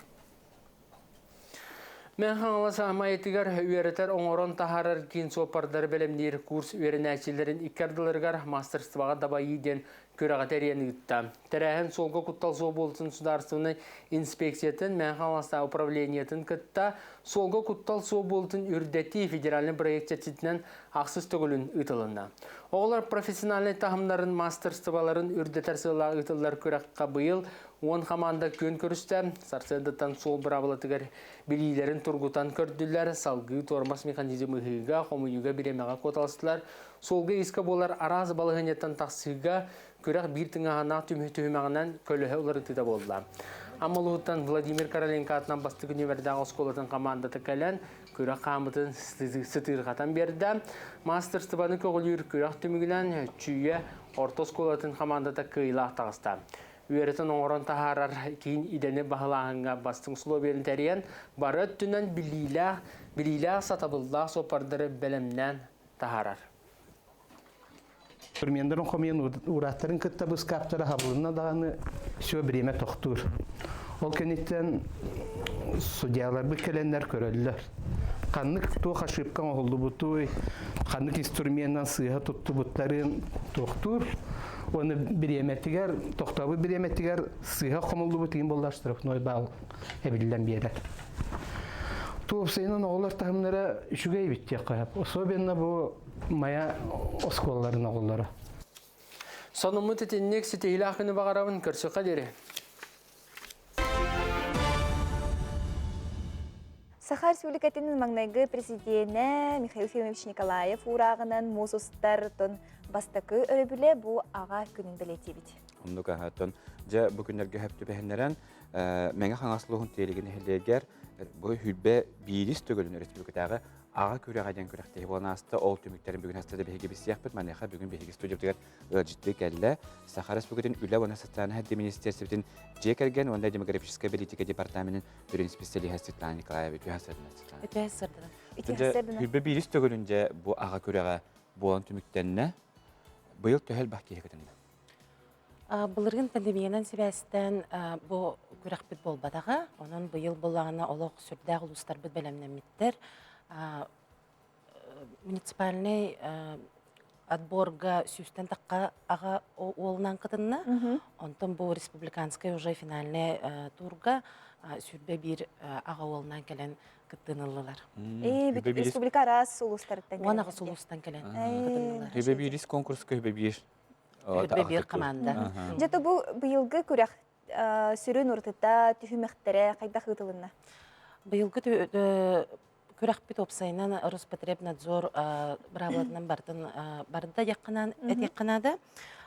Мен хаңыласа амайетігер үйеретер оңырон тахарар кейін сопардар бәлемдер курс үйерін әчелерін иккардылырғар мастерстваға дабайы ден көріға тәрені үтті. Тәрәхін солға құттал сол болсын сударствыны инспекциятын, мен хаңыласа управлениятын күтті, солға құттал сол болсын үрдәті федеральный проект чәтсетінен ақсыз түгілін үтілінді. Оғылар профессиональный тахымларын мастерстваларын үрдәтер сыла үтілдер көріққа бұйыл, он команда көн көрісті, сарсендаттан сол бір абылатығар білейлерін тұрғытан көрділер, салғы тормас механизмі ғыға, қомыюға біремеға коталыстылар, солғы ескі болар араз балығынеттен тақсыға көріқ бір тыңағына түмі-түміғынан көлігі ұлырытыда болды. Амалуыттан Владимир Короленко атынан бастық универдағы осколатын командаты кәлін, көріқ қамытын сытырғатан берді. Мастерстыбаны көғілер көріқ түмігілен чүйе орта осколатын командаты кыйлақ тағысты. Үйеретін оңырын тахарар кейін идені бағылағынға бастың сұлу берін тәрген, бары түнен білейлі сатабылда сопардары бәлімнен тахарар. Үрмендерін қомен ұраттарын күтті бұз каптары хабылына дағаны сөй біреме тоқтыр. Ол көнеттен судиялар бұл кәлендер көрілдер. Қанық тоқ ашыпқан оғылды бұтой, қанық инструментен сыйға тұтты бұттарын тоқтыр. Оны біреметігер, тоқтабы біреметігер сыйға қомылды бұтыйын болдаштырып, ной бағыл әбілден берер. Туапсайынан оғылар тағымлары үшіге бітте қойып. Особенно бұл мая осколларын оғылары. Сонумут этиннек сетейлі ақыны бағарауын көрсі қадері. Саха Республикатының маңнайгы президенті Михаил Филимович Николаев урағынан музустар тон бастакы өрөбіле бұ аға күнін білеті бит. Онды қағатын, жа бүгіндерге хөпті бәхінлерін, мәңі қаңаслығын тейлігін әлдегер, бұл хүлбе бейріс төгілін республикатағы аға көрі ағайдан көріқтегі болған асты, ол түміктерін бүгін астады бәхеге біз сияқпыт, мәнеға бүгін бәхеге студиялдығар ұлжеттік әлі. Саха Республикатын үлі оны састаны әдді министерсібетін жекерген, онда демографическая политика департаментінің бүрін специалиға Светлана Николаева үті хасырдыңыз. Хүлбе бейріс төгілінде бұл аға көрі аға болған түміктеріне бұйыл төхел бақ кейгітінді. Бұлырғын пандемиянан себәстен бұл күрәқпет болбадаға, оның бұйыл болағына олық сүрдәғ ұлыстар бұд бәлемнәметтер. Муниципальный отборга сүйістен таққа аға олынан қытынна, онтын бұл республиканская уже финальный турга сүрбе бір аға олынан кәлен қыттынылылар. Республика арас ұлыстарыттан кәлен? Он ағыз ұлыстан кәлен қыттынылылар. Хүлбе бейріс конкурсқа хүлбе бейр? Хүлбе бейр команда. Жаты бұл бұйылғы күрәқ сүрін ұртыта түхіміқтері қайда қытылынна? Бұйылғы күрәқпет опсайынан Роспотребнадзор бравладынан барды әтеққанады.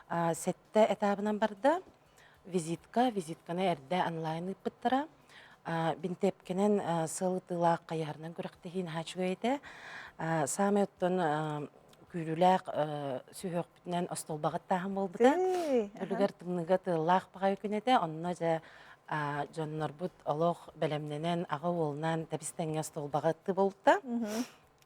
Сәтті этабынан барды визитканы әрді онлайн ұппыттыра. Бинтепкенен сылытыла қайарынан күрәқтеген хачу өйді. Самы өттін күріләқ сүйіқпітінен остолбағыттағын болбыда. Бүлігер тымныға тылақ бағай өкінеді. Онына жа Жоннор бұд олық бәлемненен аға олынан тәбістенге столбағытты болды.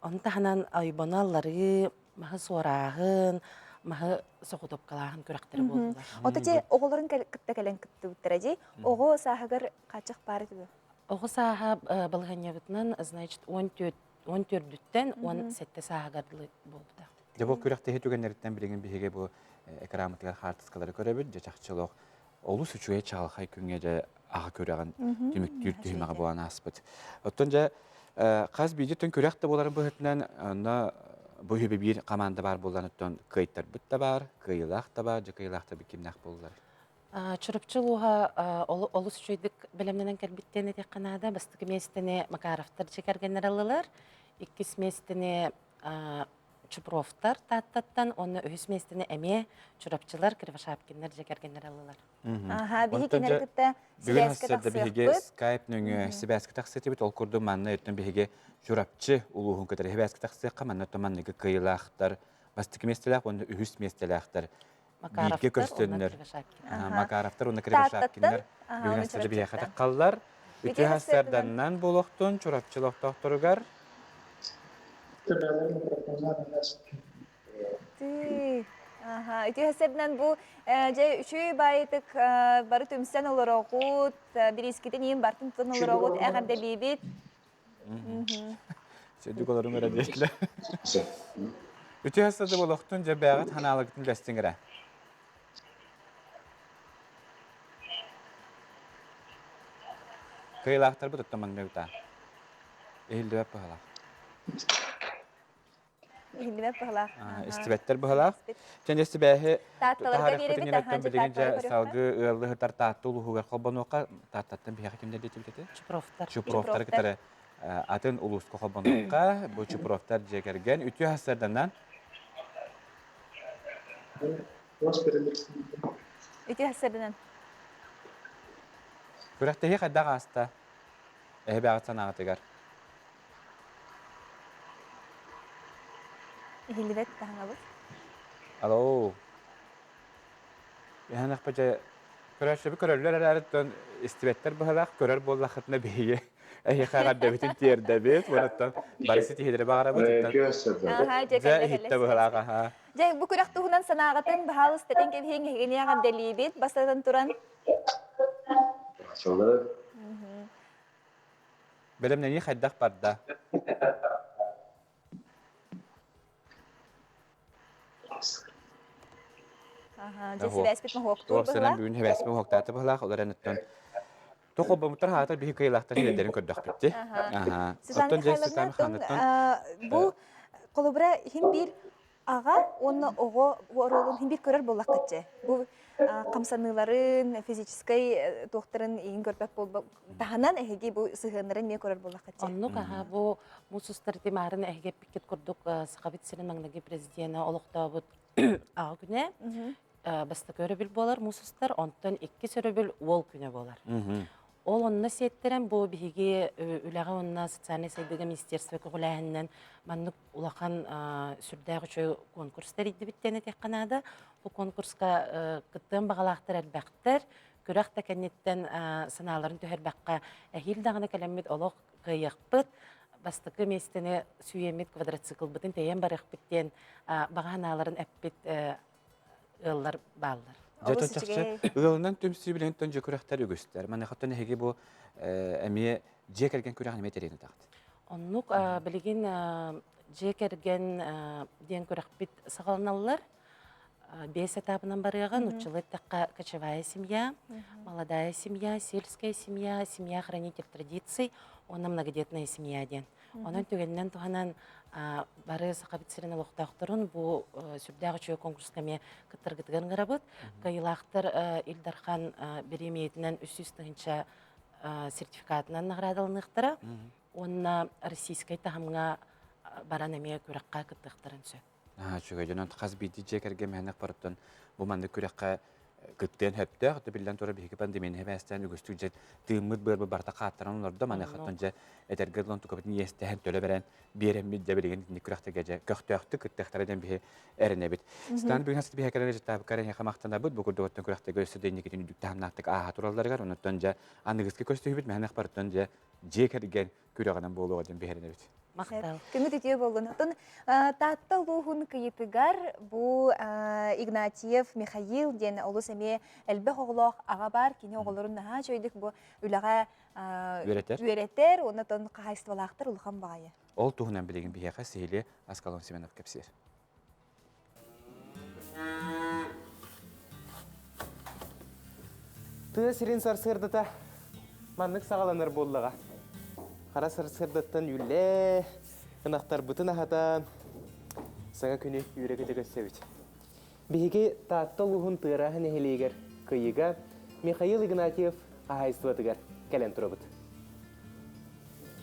Онда ханан айбаналары, мағы сорағын, мағы соқытып қалағын көріқтері болдылар. Ота те оғыларын кітті кәлін кітті бүттірәді, оғы сағығыр қачық бары түбі? Оғы саға бұлғanya бұтынан, значит, 14-дүттен 17 сағығырдылы болды. Бұл көріқті етугенлеріттен білеген бігеге бұл экономикалар хартыскалары көребіл, жачақчылық. Олу сүчуе чағылқай күнге жа аға көріған түміктер түйімаға болан аспыд. Оттан жа қаз бейде түн көріқті боларын бұғытынан бұл өбе бір қаманды бар болан өттен қайттар бұтта бар, қайылақ та бар, жа қайылақта бір кемнақ болылар. Чұрыпчыл оға олу сүчуедік білімненен кәлбіттен етек қанада, бастығы местіне Макаровтар жекергенер алылар, иккес местіне Чупровтар таттаттан, оны өз местіне әме Чурапчылар, Кривошапкинлер жекергенер алылар. Бигі кенер күтті Сибәскі тақсық бұд? Скайп нөңі Сибәскі тақсық бит, ол көрді манна өттен бігі Чурапчы ұлуғын көтері Сибәскі тақсыққа манна өттен қиылақтар, бастығы местеләқ, оны өз местеләқтар. Биге көрстөнлер. Макаровтар, оны Кривошапкинлер бүгін әстеді бігі қатық қалылар. Үті хастарданнан болуқтың Чурапчылық тоқтырығар. Үті хасырдынан бұл үші байытық бары төмістен олар оғыт, бір ескетін ең бартын тұтын олар оғыт әғарда бейбет. Сөйдік оларың өрі дейілі. Үті хасырды болуқтың жа бәғыт ханалығытын бәстіңірі. Қиылақтар бұд ұттымаңды ұта. Ehildi hep bahalaq. Ehildi hep bahalaq. İstibetler bahalaq. Kendisi bəhi taharıqbıtın bilgince salgı ığıllı hıtar tahtı uluğuğar qalban oqa tahtattan bir kimdə deyil dedi? Çuprovtar. Çuprovtar kitara atın uluğu qalban oqa bu çuprovtar jekergen ütü hasardandan. Ütü hasardandan. Görəkdə heç qadda qasta. Bəğət sanağı tegar. Ehilibet tahanabız. Alo. Yani akbaca körerler ararıdan istibetler bahalaq, körer bollaqıtına beyi. Qaqadda bütün tiyerdə bit, bunattan barisi tihidere bağıra bunattan. Ja, hitta bahalaq, aha. Ja, bu körək tuğunan sanağıtın bahalı isteten kebheң hegeni aqad delibit, basadan turan. Sonra Benim neni xaddaq barda. Jesi bəsbit mi hoqtur bahalaq? Sen bugün həvəsmi hoqtatı bahalaq, olar anıtdan. Toxu bumutar hatar bir qeylaqdan yerlərin kördük bitdi. Sizan xaylarına bu qolubra hem bir Аға, оны оғы оролун химбир көрөр боллақ кытчы. Бу камсаныларын, физической докторын иин көрбәк болбак. Таханан әхеге бу сыгынырын мен көрөр боллақ кытчы. Оннук аха бу мусустар демарын әхге пикет курдук сақабит сирен маңнаги президиена олуқтабыт ағы күне. Басты көрөбіл болар мусустар, онтон 2 сөрөбіл ол күне болар. Ол онна сеттерен бу биһиги үләгә онна социальный сайдыга министерство көгөләһеннән маннык улахан сүрдәгы чөй конкурстар иде биттене текканада. Бу конкурска кыттан багалактар әлбәктер, көрәк тәкәннеттән сыналарын төһәрбәккә әһил дагына кәләммит олог кыйыкпыт. Бастыкы местене сүйемет квадроцикл бытын тәйен барык биттен баганаларын әппит ыллар баллар. Жатачакчы ыгылынан төмсү билен тонжо күрәхтәр үгүстәр. Мана хаттан һеге бу әмие жекерген күрәхне метерен тагы. Оннук билеген жекерген ден күрәхбит сагалналар. 5 этапынан барыган училы такка кочевая семья, молодая семья, сельская семья, семья хранитель традиций, она многодетная семья ден. Онан түгеннән туганан бары сакабит сирен лохтактырын бу сүрдәгы чөй конкурскаме кыттыргытган гарабыт. Кайлахтыр Илдархан беремиетинен 300-нча сертификатынан наградалыныктыра. Онна российская тахамга баранеме күрәккә кыттыктырын сө. Чөгөйдөн каз бити жекерге мәнәк барыптан бу манды күрәккә кыттен хәптә, хәтта билдән туры биһиге пандемия һәбәстән үгүстү җет тыймыт бер барта каттыран уларда мана хаттанҗа этергәдлән тукып ни ястәһен төле берән берем бит дәбелеген ни күрәктәгә көхтәхтә кыттәхтәрдән бихе әренә бит. Стан бүген хәсәт биһе кәрәҗә тап кәрәне хамактанда бит бу күрдәттән күрәктәгә өстәдән ни китен дүктә ханнактык аһа туралларга оннан җа аныгызга көстә бит мәнәк барыптан җа жекерген күрәгәннән булуга дигән бихеренә бит. Күңү тетие болгон. Тон татта лухун кыйтыгар бу Игнатьев Михаил ден олус эме элбе оглох ага бар кини оголорун наха чөйдүк бу үлага үеретер, оны тон кахайствалактыр улхан багайы. Ол туһунан билеген бияка сейле Аскалон Семенов кепсер. Тыа сирин сарсырдыта маннык сагаланыр боллага. Кара сарсырдыттан үлле ынактар бытын ахатан сага күнү үйрөкө тегесебит. Биһиги татта лухун тыараһын эхилигер кыйыга Михаил Игнатьев ахайстватыгар келен турабыт.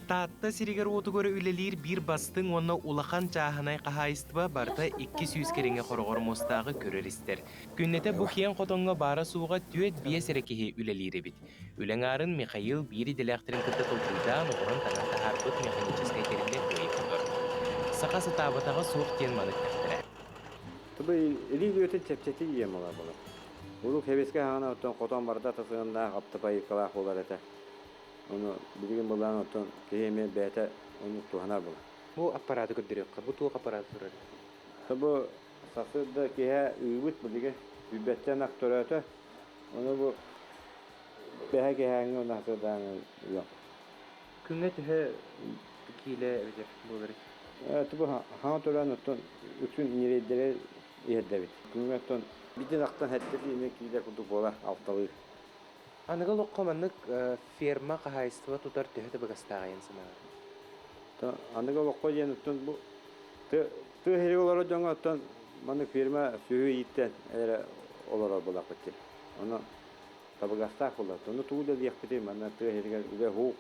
Татта сиригер отугөрө үлелир бир бастың онна улахан чаахынай кахайства барта 200 кереңе хорогор мостагы көрөристер. Күннете бу киен котонго бара сууга түөт бие серекеһи үлелире бит. Үлеңарын Михаил бири делехтерин кытты кылтыйдан орон тагата харбыт механическай теринде көйүктөр. Сака сытабатага суук тен манык тахтыра. Тубы илиги өтө чепчети ием ола болот. Улук хебеске хана отон котон барда тасыгында аптапай калах болар эте. Onu bilgin bulan oton keheme bete onu tuhana bul. Bu apparatı götürüyor. Bu tuğ apparatı sorar. Bu sasıda kehe übüt bilgin übetten aktörete onu bu behe kehe onu nasıldan yok. Künget he kile öder buları. Evet bu ha toran oton üçün niredere yedebit. Künget on bir aktan hette yine kile kudu bola altalı. Anıga lokkamanlık firma kahayıstıva tutar tühütü bagastağayın sana. Anıga lokkayan oton bu tı heri olarak jonga oton manık firma sühü itten eğer olarak bolak bitti. Onu tabagastağ olar. Onu tuğda diyak bitti. Manık tı heri üle hu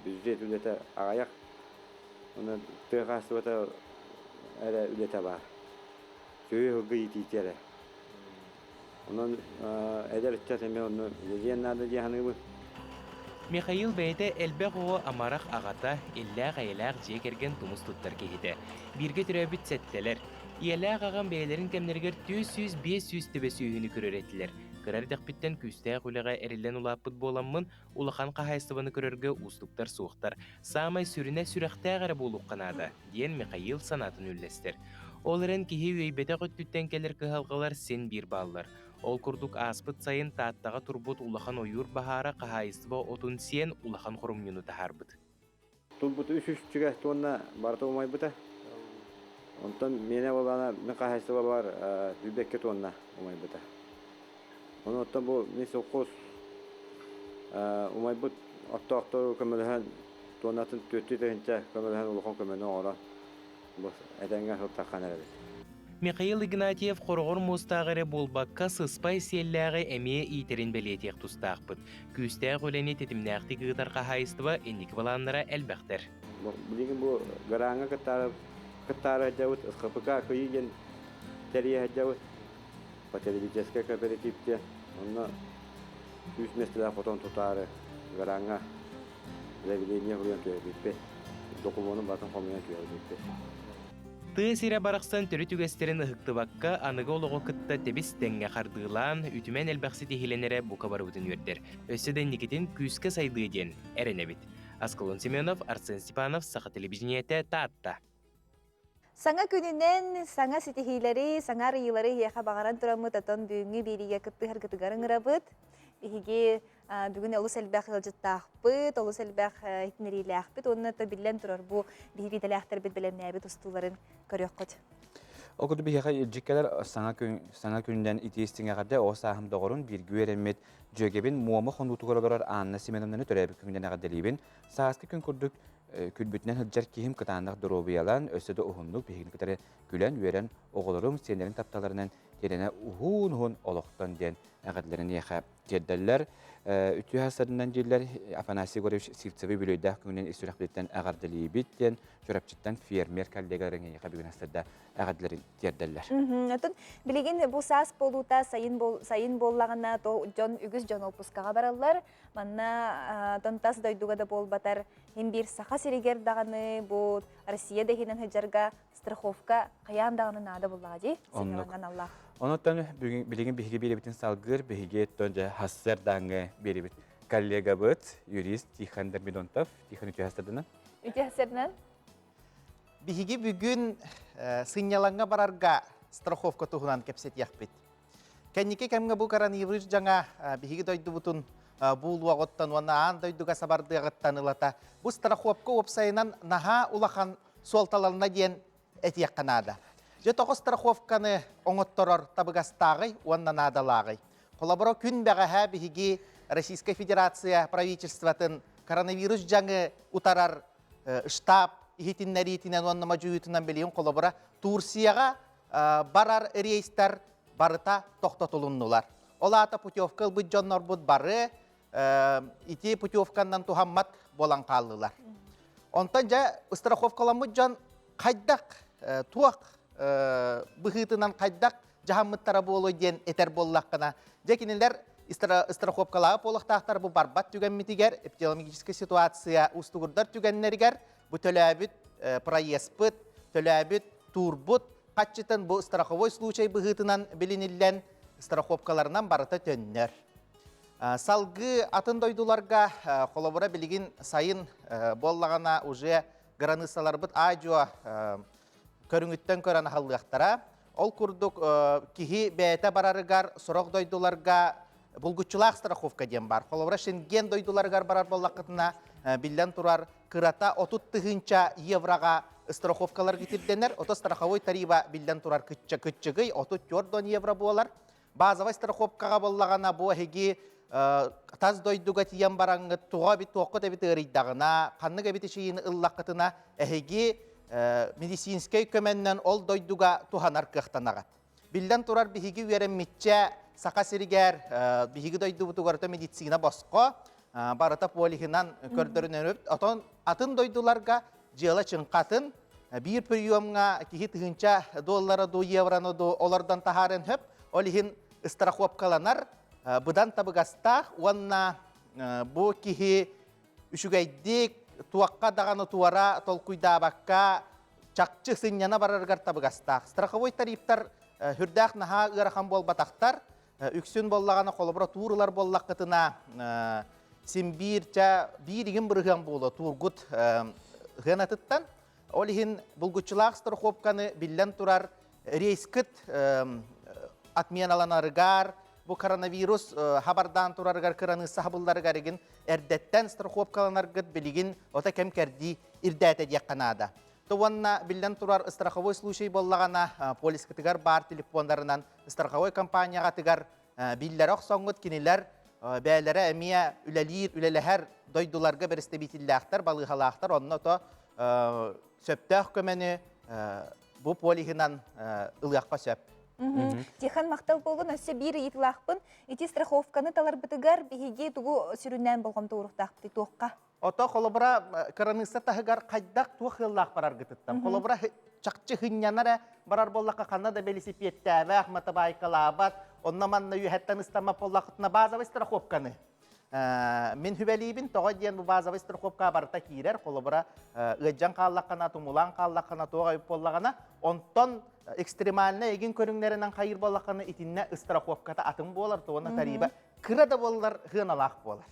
büzet ülete ağayak. Onu tı kahayıstıva da eğer ülete var. Sühü hıgı ititere. Onun eder içerisinde onun yeğenlerde cihanı. Михаил бәйте әлбәқ оғы амарақ ағата әлләғ-айләғ жекерген тұмыс тұттар кейді. Бірге түрәбіт сәттелер. Иәләғ аған бәйлерін кәмнергер 400-500 төбе сүйіні көрер етілер. Кырар дәқпіттен күстәғ үліға әрілен ұлапыт боламын, улахан қағайыстываны көрерге ұстықтар суықтар. Самай сүріне сүрәқтәғәрі болуқ қанады, ден Михаил санатын үллестер. Олырын кеге өйбеті қөттіттен келер кығалғалар сен бір баллар. Ол күрдік аспыт сайын тааттаға турбут улахан ойур бахара қағайыстыва отын сен улахан құрымнюны тахарбыт. Турбут 300 чүгә тонна барты умай бұта. Онтан мене олана мен қағайыстыва бар 100 тонна умай бұта. Оны оттан бұл мен соққос умай бұт аттақтар көміліген тоннатын 400 көміліген улахан көміліген оғыра. Бұл әдәңген ғып таққан әрі. Михаил Игнатьев хорогор мустагыры болбакка сыспай селләгы әме итерин белетек тустақпыт. Күстәг өлені тетімнәқті гыдарға хайыстыва энник баланлара әлбәқтер. Билигин бу гараңа каттары жауыт СХПК көйген тәрие жауыт по телевизической кооперативте онна үз местелер фотон тутары гараңа заявление хуян төбитпе документын батын хомян төбитпе. Тысыра барақсан түрі түгестерін ұхықтыбаққа анығы олығы кытта тебіс тәңге қардығылан үтімен әлбәқсі техеленері бұқа барудын өрдер. Өссіден Никитин күскі сайды ден әрінебіт. Асколон Семенов, Арсен Степанов, Сақа телевизионеті таатта. Саңа күнінен саңа сетихилері, саңа рыйлары хеха бағаран тұрамы татон бүгінгі беріге кытты харгытыгарын ғырабыт. Иге бүгін олыс әлбәқ ғылжыттақпыт, олыс әлбәқ хитнериләқпыт, онына та білен тұрар бұ бейбеделәқтер бет білемнәбіт ұстуларын көрек қыт. Ол күді бейхе жеккелер саңа күнінден итестіңе қарды оса ахым доғырын бір гүйеремет жөгебін муамы қондутығырылар Анна Семеновнаны төрәбі күнінден ағаделейбін. Сағасқы күн күрдік күлбүтінен хыджар кейім кытандық дұробиялан өсіді ұхындық бейхін күтәрі күлән үйерен оғылырым сенерін тапталарынан теріне ұхун олықтан ден әғадлерін еқа тердәлілер. Үтті хасадынан жерлер Афанасий Горевич Сивцевы бөлейдәқ күнінен исурақлеттен әғардылейбіттен жөрапчыттан фермер коллегаларын еқа бүгін хасадда әғадлерін тердәлілер. Білеген бұл сас болута сайын боллағына жон үгіз жон опускаға баралар. Манна тонтас дойдуға да бол батар hem bir saha serigер дағаны бұл Россия дегенен хыджарға страховка қаян дағаны нада болады. Онуттан білеген бейге беребетін салғыр, бейге тонжа хассар даңы беребет коллега бұд, юрист Тихан Дермидонтов. Тихан үте хастадынан? Үте хастадынан? Бейге бүгін сыняланға барарға страховка тұғынан кепсет яқпет. Кәнеке кәмге бұл коронавирус жаңа бейге дойды бұтын бұл уағыттан уана аң дойдыға сабарды ағыттанылата. Бұл страховка опсайынан наға улақан суалталарына ден әті яққанада. Же тоғы страховканы оңыттырыр табығастағы уаннан адалағы. Қолабыра күн бәғаға бігіге Российская Федерация правительстватын коронавирус жаңы ұтарар штаб ихетіннәр етінен уаннама жүйітінен білейін қолабыра Турцияға барар рейстер барыта тоқтатылыннулар. Олата путевка бұд жоннар бұд бары, ити путевканнан тухаммат болан қалылар. Онтан жа страховкаламыд жон қайдақ, туақ бұғытынан қайдақ жағамыттара болу ден етер боллаққына. Жекінелер страховкалағы болықтақтар бұл барбат түгенметігер, эпидемиологическая ситуация ұстығырдар түгеннергер, бұл төләбіт проеспыт, төләбіт турбут, қатчытын бұл страховой случай бұғытынан білінілен страховкаларынан барыта төннер. Салғы атын дойдуларға қолабыра білген сайын боллағана уже границалар бұд ажуа көріңіттен көрін қалдықтара. Ол күрдік кихи бәйті барарығар сұрақ дойдуларға бұлгүтчілақ страховка ден бар. Қолабыра шенген дойдуларығар барар боллақытына білден тұрар қырата 30 евроға страховкалар кетірденер. Ото страховой тарифа білден тұрар күтчігі 34 евро болар. Базовай страховкаға боллағана бұл әйге таз дойдуға тиен бараңы туға бит тоққыт әбіт ұриддағына, қанның әбіті шейін ұллаққытына әйге медицинскай көменнен ол дойдуға туханар қықтанағат. Білден тұрар бігі үйерен метче сақа сірігер бігі дойду бұтығарыты медицина босқо, барыта полихинан көрдірінен өп, атын дойдуларға жылы чыңқатын, бір приемға кихи тығынча доллары до евроны до олардан тахарын хөп, олихин страховкаланар, бұдан табығаста, онна бұ кихи үшігайдек туаққа дағаны туара толкуйдабаққа чақчы сынняна барарғар табығаста. Страховой тарифтар хүрдәқ наға ұрахан бол батақтар, үксін боллағаны қолыбыра туырылар боллаққытына сенбірча бірігін бұрыған болы туыргұт ғанатыттан. Олихин бұлгүтчілақ страховканы білден тұрар рейскіт атменаланарығар, бұл коронавирус хабардан тұрарығар кыраны сахабылдарығар егін әрдеттен страховкаланарғыт білігін ота кәм кәрді ирдәті дияққанада. Туанна білден тұрар страховой случай боллағана полис кітігар бар телефондарынан страховой компанияға тігар білдер оқсоңғыт кенелер бәлері әмия үләлер, үләләхәр дойдуларға бірісті бетілләқтар, балығалақтар, онны ото сөптәқ көмені бу полигынан ылыакка сөп. Тихан мақтал болғын өсі бір итлақпын, ити страховканы талар бітігар бігеге тугу сүрінен болғым туырықтақпы туаққа. Ото қолыбыра коронавируса тахыгар қайдақ туақ ыллақ барар гытыттан. Қолыбыра чақчы хынянара барар боллаққа қанна да велосипедтәві, Ахмата Байкалабат, оннаманна үйәттен ұстама боллақытына базовый страховканы. Мен хүбәлейбін, тоға дейін бұл базовый страховка барыта кейрер, қолыбыра ұйджан қаллаққана, тумулан қаллаққана, тоға үйіп боллағана, онтон экстремальна егін көріңлерінен қайыр боллаққаны итінне страховката атың болар, тоғына тарибы. Кырада болар, хыналақ болар.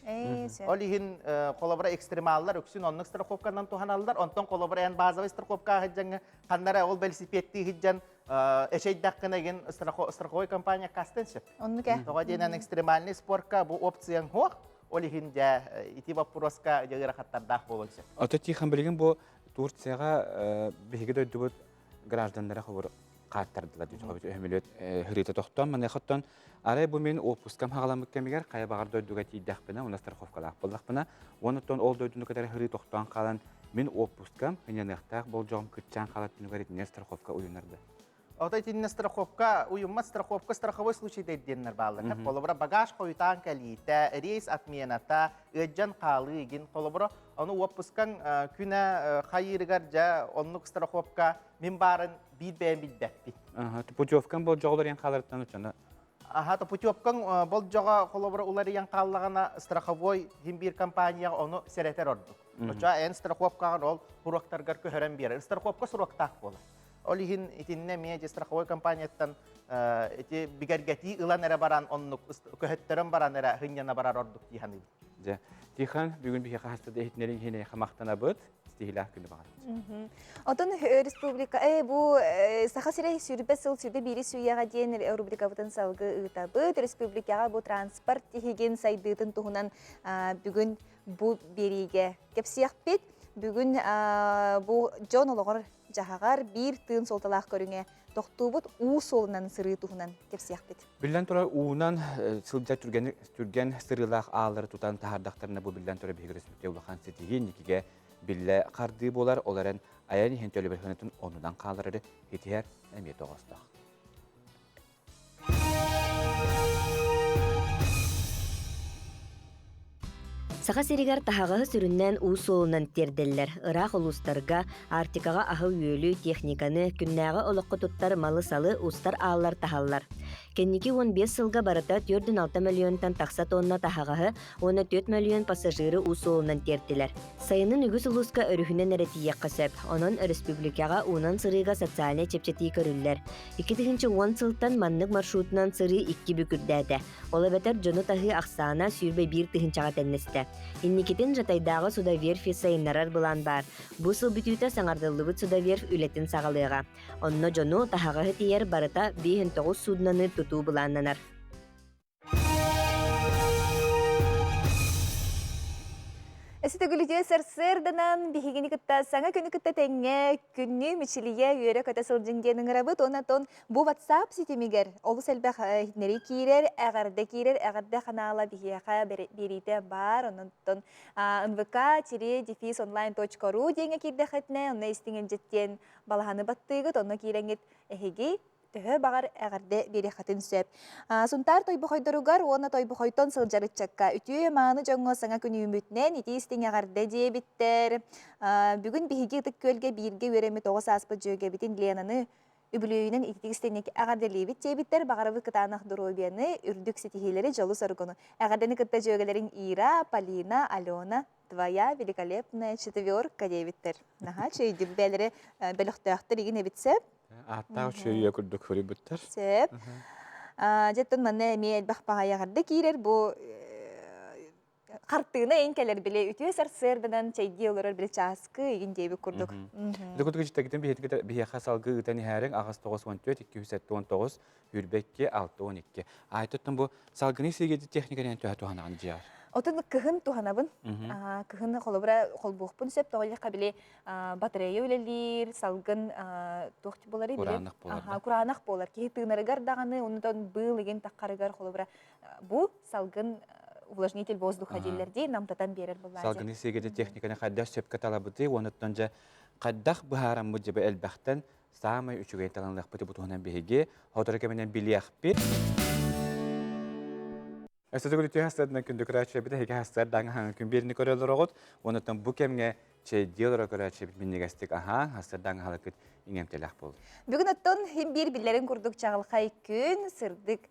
Ол егін қолыбыра экстремаллар, өксін онның страховканан туған алылар, онтон қолыбыра ән базовый страховка ғыджаңы, қандара ол велосипедті ғыджан эшейдаққын еген страховой компания кастеншіп. Тоға дейінен экстремальный спортка бұл опцияң хоқ, ол егін жа ити вопроска жағыра қаттардақ болыншы. Ото тихан білген бұл Турцияға бігігі дөйді бұд гражданлары қобыр қаттардылар дейді қобыр өмілет хырита тоқтан, маны қоттан арай бұл мен опускам хағаламық кәмегер қая бағар дөйдіға тейдақпына, оны страховкалақ болдақпына, онытон ол дөйдіні көтәрі хыри тоқтан қалан мен опускам, мененықтақ бұл жоғым күтчан қалаттыны ғаритінер страховка ойынарды. Ота тинне страховка, уйумма страховка страховой случай дейденнер баллар. Қолыбыра багаж қойтан кәлейті, рейс отмената, өджан қалы еген қолыбыра, оны опускан күні қайырығар жа, онлық страховка мен барын бейт-бәйін бейт-бәппет. Путевкан бұл жоғылар ең қаларыттан ұчаны? Путевкан бұл жоға қолыбыра улар ең қалығана страховой химбир компанияға оны сәрәтер ордық. Оча ән страховкаған ол құрақтарғар көхерен берер. Страховка сұрақтақ болар. Олихин итинне медиа страховой компанияттан эти бигәргәти ылан әрі баран, оннук көһеттерен баран әрі хыньяна барар ордук тиханы. Тихан, бүгін бихе қастады ehitнерин хене қамақтана бұд, стихилақ күні бағады. Отын республика, бұл сақа сірей сүрбе сыл сүрбе бири сүйяға дейін рубрика бұтын салғы ұйта бұд, республикаға бұл транспорт тихеген сайдыдың тұғынан бүгін бұл береге кепсияқ бет, бүгін бұл жон олығыр жағағар бір тыын солталақ көріңе тоқтуыбыт уу солынан сыры туғынан кепсияқ бет. Білден тұра уынан сылжа түрген сырылақ ağları тұтан тахардақтарына бұл білден тұра бейгі республикте ұлақан сетеген некеге білі қарды болар, оларын аян ехен төлі бір хынытын онудан қалыры етер әмет оғыстақ. Сақа серигер тахағығы сүріннен уу солынан терделлер. Ырақ ұлыстарға, артикаға ағы үйелі техниканы, күннәғы олыққы тұттар малы салы ұстар ağlar тахаллар. Кенники 15 сылға барыта 4,6 миллионтан тақса тонна тахағығы, оны 4 миллион пассажиры уу солынан терделер. Сайының үгіз ұлысқа өріхінен әрәтейек қасып, оның республикаға унан сырыға социальный чепчеті көрілер. 2010 сылтан маннық маршрутынан сыры 2 бүкірдәді. Олы бәтір жоны тағы ақсана сүйірбе 1 тығынчаға тәнністі. Инникетін жатайдағы судаверфи сайынарар бұлан бар. Бұ сыл бүтүйті саңардылығы судаверф үлетін сағалыға. Онны жону тахағығы тиер барыта 5-9 суднаны тұту бұланнанар. Эсі төгіліде сыр-сырдынан бігігіні күтті саңа күні күтті тәңе күнні мүчіліге үйері көті сылжыңденің рабыт, онатон бұ WhatsApp сетемегер. Олы сәлбәқ хитнері кейрер, әғарды қанала бігеға берейді бар, онатон nvk-online.ru дейінгі кейді қытне, онна істіңен жеттен балағаны баттығыт, онна кейреңет әхеге төһө бағар әғарды бері қатын сөп. Сұнтар тойбы қойдыруғар, оны тойбы қойтон сылжарытчакка. Үтіе маңы жоңғы саңа күні үмітнен, ити істің әғарды дебіттер. Бүгін бігіге тұк көлге бірге өремі тоғыз аспы жөге бітін Ленаны үбілөйінің икті істенекі әғарды лебіт дебіттер, бағарывы кытанық дұробияны үрдік сетихелері жолу сарғыны. Әғарданы кытта жөгелерін Ира, Полина, Алена, твоя великолепная четверка дебіттер. Чөйді бәлері бәліқтіяқтыр еген әбітсеп. Аттау шүйе күрдік көрі бүттір. Сеп. Жеттін мәні әмейел бақпаға яғарды кейрер, бұл қартығына ең кәлер біле үтіе сар-сырдынан чайги оларар біле часкы еген дейбі күрдік. Дұқыдығы жеттәкетін бейеқа салғы ұтаны әрің ағыз 9-14-219 үрбекке 6-12. Айтыттың бұл салғыны сегеді техникарен төә туғанағын жияр. Отын кыһын туһанабын, кыһын холобра холбуқпын сөп тоғылы қабіле батарея өлелер, салгын тоқты болары біле. Құранақ болар. Кейі тығынарығар дағаны, онытан бұл еген таққарығар холобра. Бұл салгын увлажнитель воздуха дейлерде намтатан берер бұл. Салгыны сегеді техниканы қадда сөп каталабыды, онытан жа қаддақ бұхарам бұджыбы әлбәқтен самай үчүгэй таланлыхпыты бутуһунан биһиги хоторыка менен билиэхпит. Өсөзөгүлүтү хастарынан күндү көрәчебит хеге хастар даңа хаңа күн берини көрөлөр огут. Онотон бу кемге чейдиолор көрәчебит миннегестик аха хастар даңа халыкыт иңемтелек болду. Бүгін оттон бир биллерин курдук чагылхай күн сырдык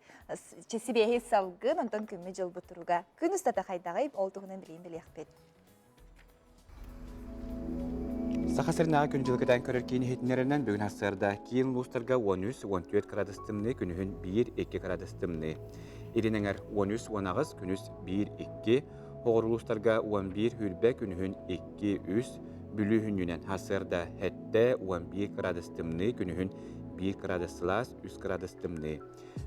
чесибеһи салгын онтон күммү жыл бутуруга. Күн устата хайдагай олтугунан билин билиэхпит. Сахасырнага күн жылгыдан көрөр кийин хетинеринен бүгүн хастарда кийин лустарга 13-14 градустымны күнүһүн 1-2 градустымны. Иринеңер 13-10 күнүс 1-2, хоғырулустарга 11 хүрбе күнүһүн 2-3, бүлүһүнүнен хасырда хетте 11 градустымны күнүһүн 1 градуслас 3 градустымны.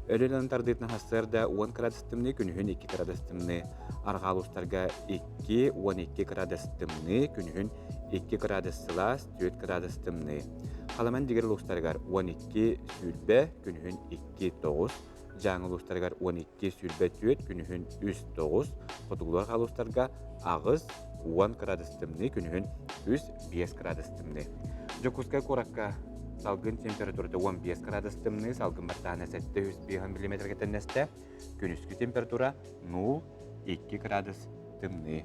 Өлелен тардытын хасырда 10 градустымны күнүһүн 2 градустымны. Аргалустарга 2-12 градустымны күнүһүн 2 градуслас 4 градустымны. Халаман дигер лустаргар 12 сүрбе күнүһүн 2-9, жаңылустаргар 12 сүрбе 4 күнүһүн 3-9, хотугулар халустарга агыз 10 градустымны күнүһүн 3-5 градустымны. Жокуска коракка салгын температурада 15 градустымны, салгын бартаана 700 мм кетеннесте, күнүскү температура 0-2 градустымны.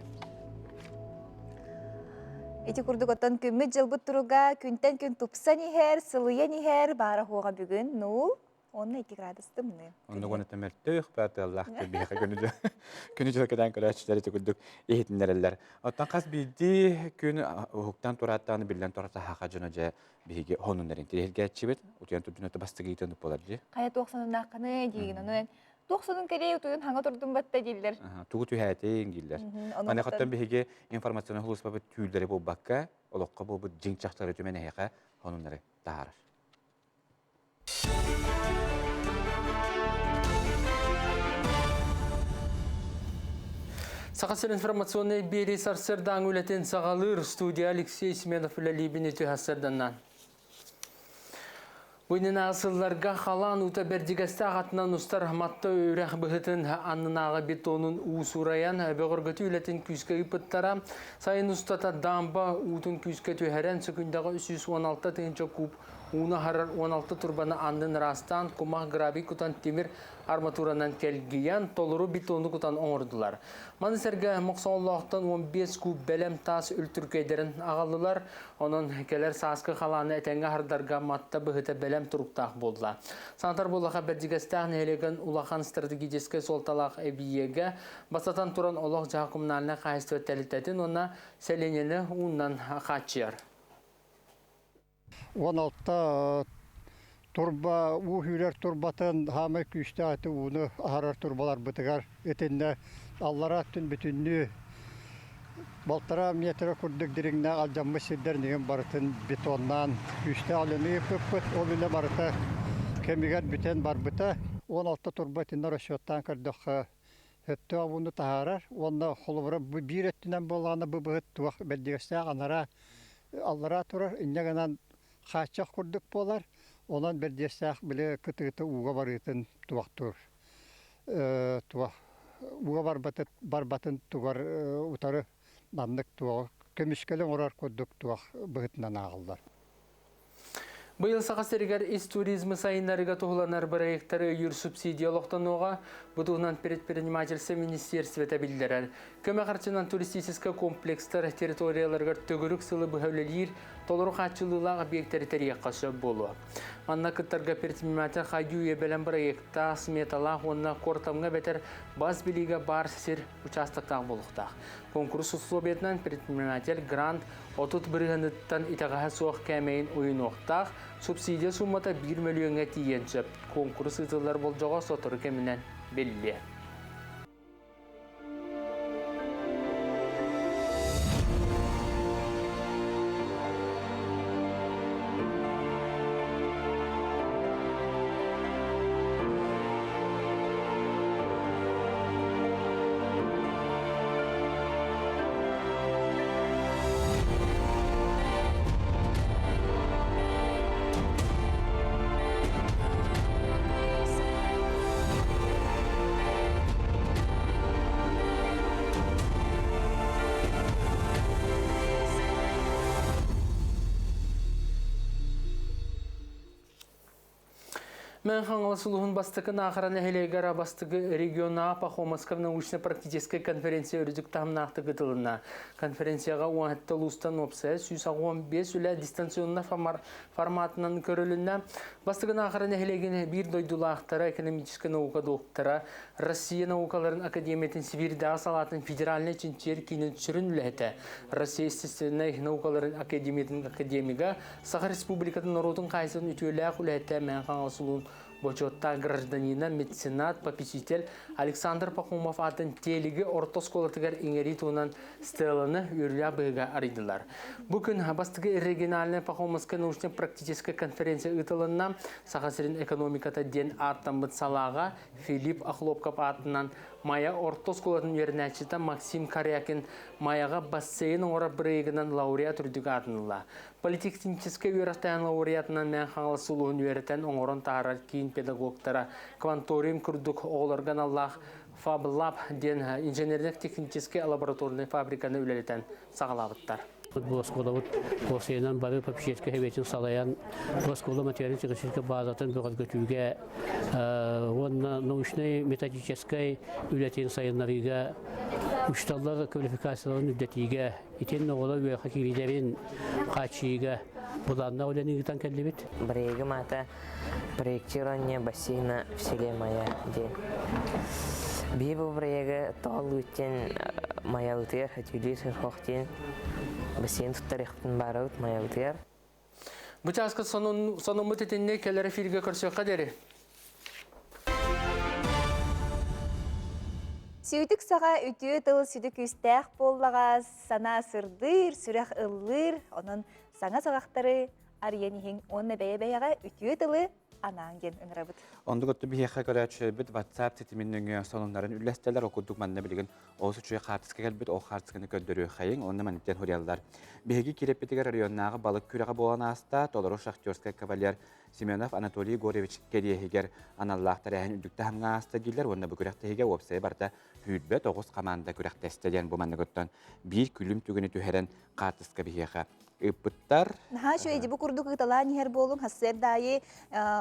Эти курдук оттон күммү жыл бутуруга күнтен күн тупсан ихер, сылыян ихер, бара хуга бүгүн 0-12 градустымны. Онда гона темертөөх барталлах кебиха күнү жылкадан көрөчтөр түгүдүк эхитиннерелер. Оттан кас биди күн хуктан тураттаны билен турата хака жана же биги хонуннерин тирелгечибит, утян tudunata бастыгыйтын болар же. Кая 90-ын акыны деген онун 90-ын кере утуйун ханга турдун батта дилдер. Тугу түйәтен гиллер. Аны хаттан биги информацияны хулуспа түйүлдери болбакка, олокка болбу жиңчактары төмене хека хонуннары таарар. Сақасыр информационный бери сарсырдан үлетін сағалыр студия Алексей Семенов үләлейбін өті хасырданнан. Бұйнын асылларға қалан ұта бердігісті ағатынан ұстар матта өрәқ бұғытын аннынаға бетонын ұсураян бөғіргіті үлетін күзгі ұпыттара сайын ұстата дамба ұтын күзгі түйәрен сөкіндағы 316 тыңча куб уны харар 16 турбаны андын растан кумақ граби кутан темір арматуранан келгиян толыру бетоны кутан оңырдылар. Маны сәргі мұқсауллақтан 15 куб бәлем тас үлтіркейдерін ағалылар, оның келер сасқы қаланы әтенгі хардарға матта бұғыта бәлем тұруқтақ болдыла. Сантар болаға бәрдігістағын әлеген улақан стратегическі солталақ әбиеге басатан тұран олақ жақымналына қайысты өттәлітетін, ona сәленені ұннан қатшияр. 16 турба ухүлер турбатын хамы күшті аты уны ахарар турбалар бытыгар этенне аллара түн бүтүннү балтара метр курдук диригне алжаммы сиддер деген барытын бетоннан күшті алыны көппөт олуна барыта кемигер бүтен барбыта 16 турбатын расчеттан кырдыкка хөттө абуну тахарар онда холбура бир эттинен болганы быбыт туак белдигесте анара аллара турар иннегенан хачак курдук болар. Ondan bir destek bile kıtı uğa barıtın tuvaktır. Uğa barbatın tuvar utarı namlık tuvağı. Kömüşkelen orar koduk tuvağı bıhıtından ağıllar. Быйыл сақасыргар ис туризмы сайынларыга тоғыланар проекттары үйір субсидиялықтануға бұдуғынан предпринимательсы министерствета білдірер. Көмі қарчынан туристическа комплекстар территорияларғар төгірік сылы бұхәулелер толыру қатшылылағы объекттері тәрияққашы болу. Манна кыттарға предприниматель қайду ебелен проекта сметалақ онына қортамға бәтер баз білігі бар сер участоктақ болуқтақ. Конкурс условиятынан предприниматель грант 31-ныттан итағаға соқ кәмейін ойын оқтақ, субсидия суммата 1 миллионға тиеншіп. Конкурс ытылар бол жоға сотыры кәмінен белі. Мен хаңаласылуын бастықы нақыраны хелегара бастығы региона Пахомасков научно-практической конференция өрізік тамнақтығы тылына. Конференцияға 10 лустан опса 115 үлі дистанционна форматынан көрілінна. Бастығы нақыраны хелеген бір дойдулақтары экономический наука доктора Россия наукаларын академиятын Сибирдағы салатын федеральный чинчер кейінен түсірін үләті. Россия естественный наукаларын академиятын академига Саха Республикатын народын қайсын үтеләқ үләті мен хаңаласылуын Бочотта гражданина, меценат, попечитель Александр Пахомов атын телеги ортосколатыгар иңери туынан стеланы үрля быга аридылар. Бүгін бастығы региональная Пахомовская научно-практическая конференция ытылынна Сахасырин экономиката ден аттамбыт салаға Филипп Ахлопкап атынан Мая ортосколатын ернәчіта Максим Карякин Маяға бассейн оңыра бірегінен лауреат үрдігі атынылла. Политехнический үйрақтайын лауреатынан мен қаңылысылуын үйреттен оңырын тағарар кейін педагогтара кванториум күрдік оғылырған Аллах Fab Lab ден инженерлік технический лабораторный фабриканы үлелетен сағалабыттар. Боскола посейнан бары попшетке хебетин салаян боскола материал технической базатын бөгөтүүгө онна научный методической үлетин сайыннарыга ушталлар квалификацияларын үддетиге итен огола үе хакиридерин качига буланна оленигитан келлебит. Бреги мата проектирование бассейна в селе Моя день. Бибо бреги толутен Моя утер хатюлисер хохтен бассейн туттарыхтын барыут Моя утер. Бутаска сонумут етенне келер эфирге көрсөк кадери. Сүйдік саға үтіі тыл сүдік үстәқ боллаға сана сырдыр, сүрәқ ыллыр, оның саңа сағақтары арьенихин онна бәйе-бәйеға үтіі тылы ананген үңірабыд. Онды көтті бейеққа көрәтші бүт WhatsApp тетімінің соныңларын үләстелер оқыдық мәнне білген осы чүйе қартысқа кәлбіт о қартысқаны көндірі қайын, онны мәніктен хұриялдар. Бейгі кереппетігер районнағы балық күріға болан аста, толыру шахтерскай кавалер Семенов Анатолий Горевич керейгер аналлақтар әйін үдікті хамға аста дейлер, онны бұл күрәқтігіге опсай барда хүлбет оғыз қаманда күрәқтестеден бұл мәнне көттен бір күлім түгіні түхерен қартысқа бейеққа. Ыппыттар. Наха şu edi bu kurduk ıtalan yer bolun hasser dayı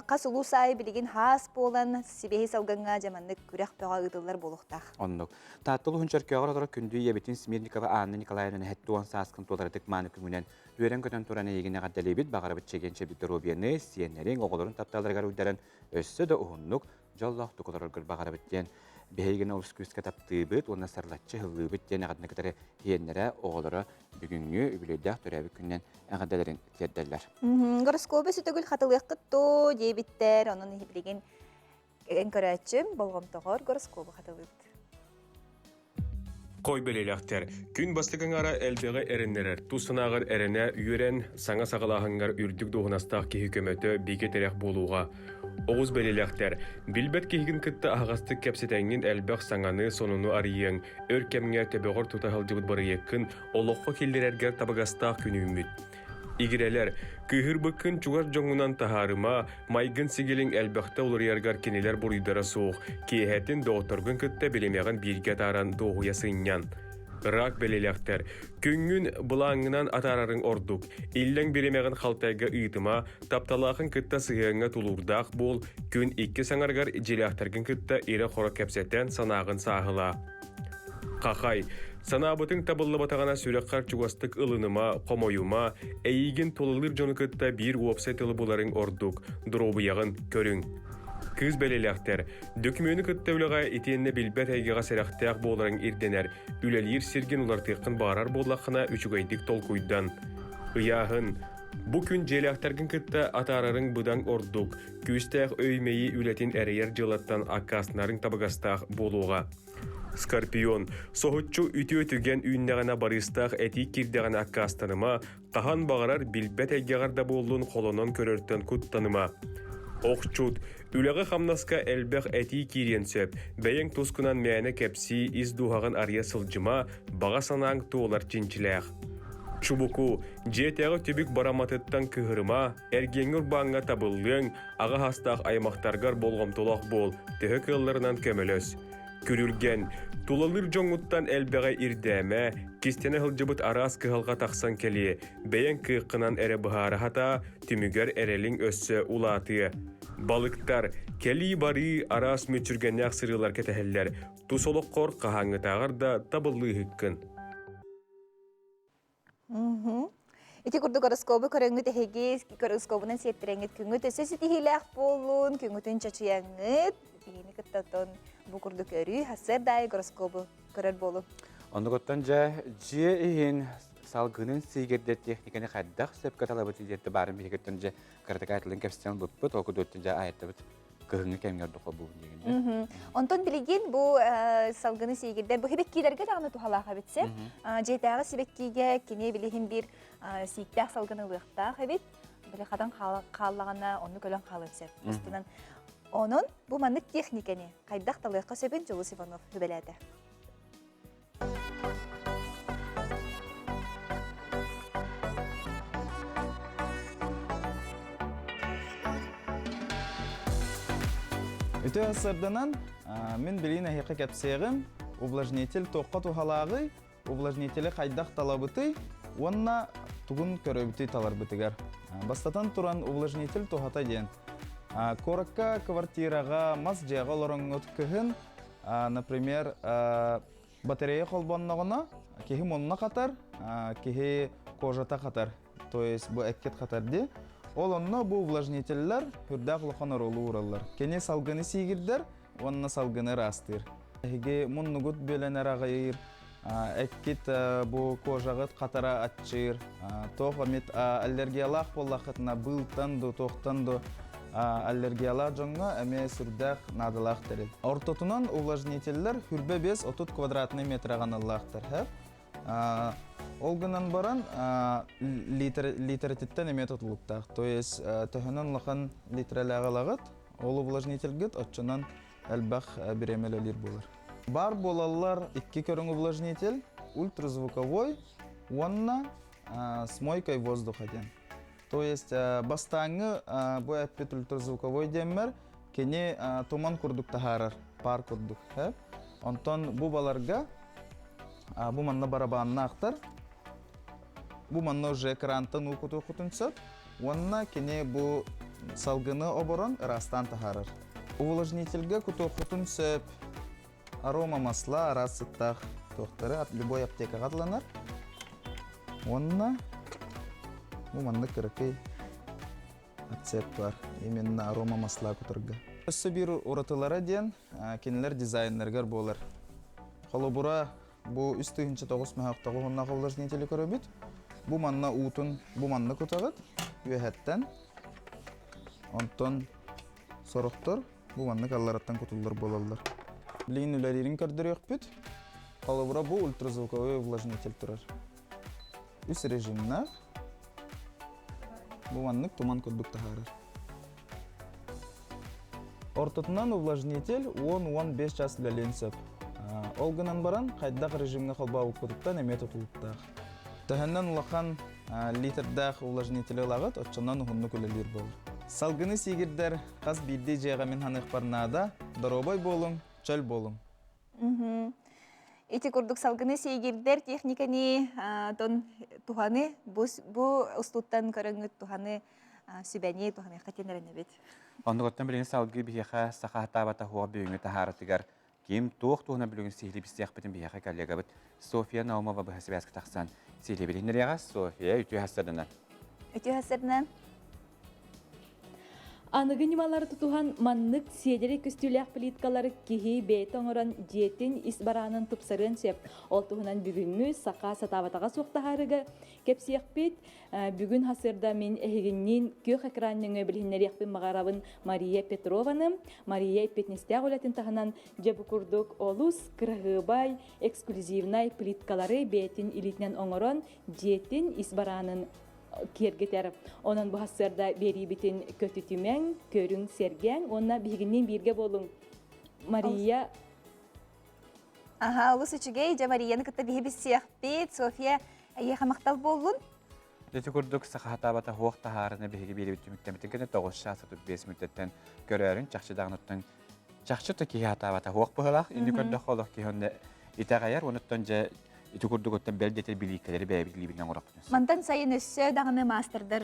kas ulu say bilgin has bolan sibehi salganga jamanlık kürek pağa ıtıllar boluqtaq. Onluk. Tatlı hunçarkıya olarak kündü yebetin Smirnikova Anna Nikolayevna Hettuan saskın tolaраdık manı kümünen üren kötön torana yegine gaddelebit bağırabıt çegençe bir robiyeni siyenlerin oğulların taptalargar uydaren össü de uhunluk jallaq tukulargar bağırabıt diyen Behegine olsküske taptıbıt, ona sarlatçı hıllıbıt diyen ağadına kadar hiyenlere oğulları bugünkü übüleydak törevi künden ağadelerin tiyadderler. Goroskobu sütөгül hatılıq kıtto diyebitter, onun bilgin en körəçim bolğum toğor goroskobu hatılıq. Koy belelekter. Gün bastıgın ara elbeğe erenlerer. Tusanağır erene üyeren, sana sağalağıngar ürdük doğunastaq ki hükümeti bige terek boluğa. Oğuz belelekter. Bilbet ki higin kıtta ağastık kepsetengin elbeğ sananı sonunu arayın. Örkemge tebeğor tutahılcıbıt barı yakın, oloqqa kellererger tabagastaq günü ümit. İgireler, kıhır bakın çugar jongunan taharıma, maygın sigilin elbaqta olur yargar keniler buruydara soğuk, kiyehetin doğutorgun kıtta bilemeğin birge taran doğuya sığınyan. Irak belelekter, küngün bulağından atararın orduk, illen bilemeğin xaltayga ıytıma, taptalağın kıtta sığığına tulurdaq bol, gün iki sanargar jelektargın kıtta ire xora kepseten sanağın sahıla. Qaqay, sanabıtın tabıllı batağana süreqar çugastık ılınıma, qomoyuma, eygin tolılır jonu kıtta bir website ılı buların orduk, durobuyağın körün. Kız belelekter, dökümünü kıtta üleğe etenne bilbet aygağa seraqtaq boğların irdener, ülelir sirgin ular tıqqın bağırar boğlaqına üçügaydik tolkuydan. Iyahın, bugün jelektargın kıtta atararın bıdan orduk, küstaq öymeyi ületin ereyer jılattan akkasnarın tabagastaq boluğa. Skorpion, sohutçu ütü-ötügen ünnağına baristaq etik kirdağına akkastanıma, qahan bağırar bilbet aygağarda bolluğun kolonun körörtten kuttanıma. Oqçut, üleği xamnaska elbeq eti kirensöp, bəyeng toskunan məyene kepsi iz duhağın arya sılcıma, bağa sanang tuğlar çinçiləq. Çubuku, jetəği tübük baramatıttan kıhırıma, ergengür bağına tabıllığın, ağa hastaq aymaqtargar bolğam tolaq bol, tühük yıllarından kömölös. Kürülgen, tulalır jonğuttan elbeğe irdəmə, kistene hılcıbıt aras kıhalga taqsan keli, bəyeng kıqqınan ere bıhara hata, tümüger erelin össü ulatı. Балыктар, кели бары арас мөчүргеннәк сырылар кетәһелләр. Тусолоққор қағаңытағар да табылы хыккын. Ити курду гороскопу көрөңүт эхегис, гороскопунан сеттереңит күңүт өсөсү тихилээх болун, күңүтүн чачуяңыт, бейни кыттатон бу курду көрүү, хасыр дай гороскопу көрөр болу. Ондығыттан жие иhin салгынын сигердер техниканы қайдақ сөп каталабыты дерді барын бейгеттен же картака айтылын кәпістен бұппыт, олқы дөттен же айттабыт кығыңы кәмгерді қол бұғын деген. Онтон билигин бу салгыны сигердер, бу хебеккилерге дағыны тухалаға бітсе, жетағы себеккиге кене билигин bir сиіктәк салгыны лықтақ әбет, білі қадан қалағана оны көлін қалы өтсеп. Onun bu manlık техниканы қайдақ талыққа сөбін Жолус Иванов хүбеләді. Өте ғасырдынан мен білейін әйқі кәпсеғім, увлажнитель тоққа тухалағы, увлажнителі қайдақ талабыты, онына тұғын көрөбіті талар бітігер. Бастатан тұран увлажнитель тоқата ден. Коракка квартираға мас жағы оларыңыт күхін, например, батарея қолбаннағына, кехі монына қатар, кехі кожата қатар, то есть бұл әккет қатар де. Ол онына бұл увлажнителлер хүрдәқ лұқан оролу ұралар. Кене салғыны сигірдер, онына салғыны растыр. Әге мұннығыт бөлінер ағайыр, әккет бұл кожағыт қатара атчыр, тоғамет аллергиялақ болақытына бұлтанды, тоқтанды аллергиялар жоңға әме сүрдәқ надылақ тәрі. Ортотынан увлажнителлер хүрбе 5-30 квадратный метраған Аллахтар. Олгынан баран литератиттен эме тотулуктақ. То есть төһөнөн лахан литралағалағыт, ол увлажнительгіт отчынан әлбәқ беремелелер болар. Бар болалар 2 көрің увлажнитель, ультразвуковой, онна с мойкой воздуха ден. То есть бастаңы бұл әппет ультразвуковой деммер, кене туман күрдік тахарар, пар күрдік. Онтон бұл баларға bu manna barabanına aktar. Bu manna уже ekrantan ukutu okutunsa, onunla kene bu salgını oboran rastan taharar. Увлажнительге kutu okutunsa арома масла арасыттақ тоқтары любой аптекаға атыланар. Онunla bu manna kırıkый ацеп бар. Именно арома масла кутырга. Өсі бір ұратылара ден кенелер дизайнергер болар. Холобура bu üstüğünce 9 mehaqtağı onunla увлажнители көрөбіт. Bu manna utun, bu manna kutağıt. Üyehetten. Ondan soruqtur. Bu manna kallarattan kutullar bolallar. Bilin üleririn kördürü yok büt. Kalıbıra bu ultraзвуковой увлажнитель turar. Üst rejimine bu manlık tuman kördük taharar. Ortatından увлажнитель 10-15 час ләлен Олгынан баран қайдақ режимге қолбау көтіптен әме тұтылыптақ. Тәхіннен ұлақан литрдақ увлажнителі лағыт, отчынан ұғынны көлелер болыр. Салгыны сигірдер қаз бірде жайға мен ханық барнада, даробай болың, чөл болың. Эти курдук салгыны сигирдер техниканы туханы, бу устуттан көріңгіт туханы сүбәне туханы қатенеріне бет. Ондығыттан білген салгы бейеқа сақағыта бата хуа бүйіңі тахарытығар. Кем тоқ туғына білген сейлі бістеқ бітін бейеқа коллега біт София Наумова бұхасы бәскі тақсан. Сейлі білінеріға София үті хастырдынан. Үті хастырдынан? Анығы немалары тұтуған маннық седері күстіләқ плиткалары кихи бейті оңыран диетін исбаранын тұпсырын сеп. Ол тұғынан бүгінгі сақа сатаватаға соқтағарығы кепсияқ бет. Бүгін хасырда мен әйгіннен көк экранның өбілінер яқпен мағарабын Мария Петрованым. Мария Петнестяқ олатын тағынан жабы күрдік олус кірғыбай эксклюзивнай плиткалары бейтін илетінен оңыран диетін исбаранын кергетер. Онан bu hasırda beri bitin kötütümen, körün sergen, onna bilginin birge bolun. Maria. Aha, ulus üçüge, ja Maria'nın kıtta bihi biz siyah bit, Sofia, ayyaha maqtal bolun. Deti kurduk saqahata bata hoq taharını bihi beri bitin müktemetinkene 9 şasıtıp 5 müddetten görərin, çaqçı dağınıttın. Çaqçı da ki hata bata hoq buhalaq, indi kördük olaq ki honda itağayar, onuttan ja ити курдуготтан белдетер биликкелери бәбили билен ораппын. Мантан сайын өссө дағыны мастердар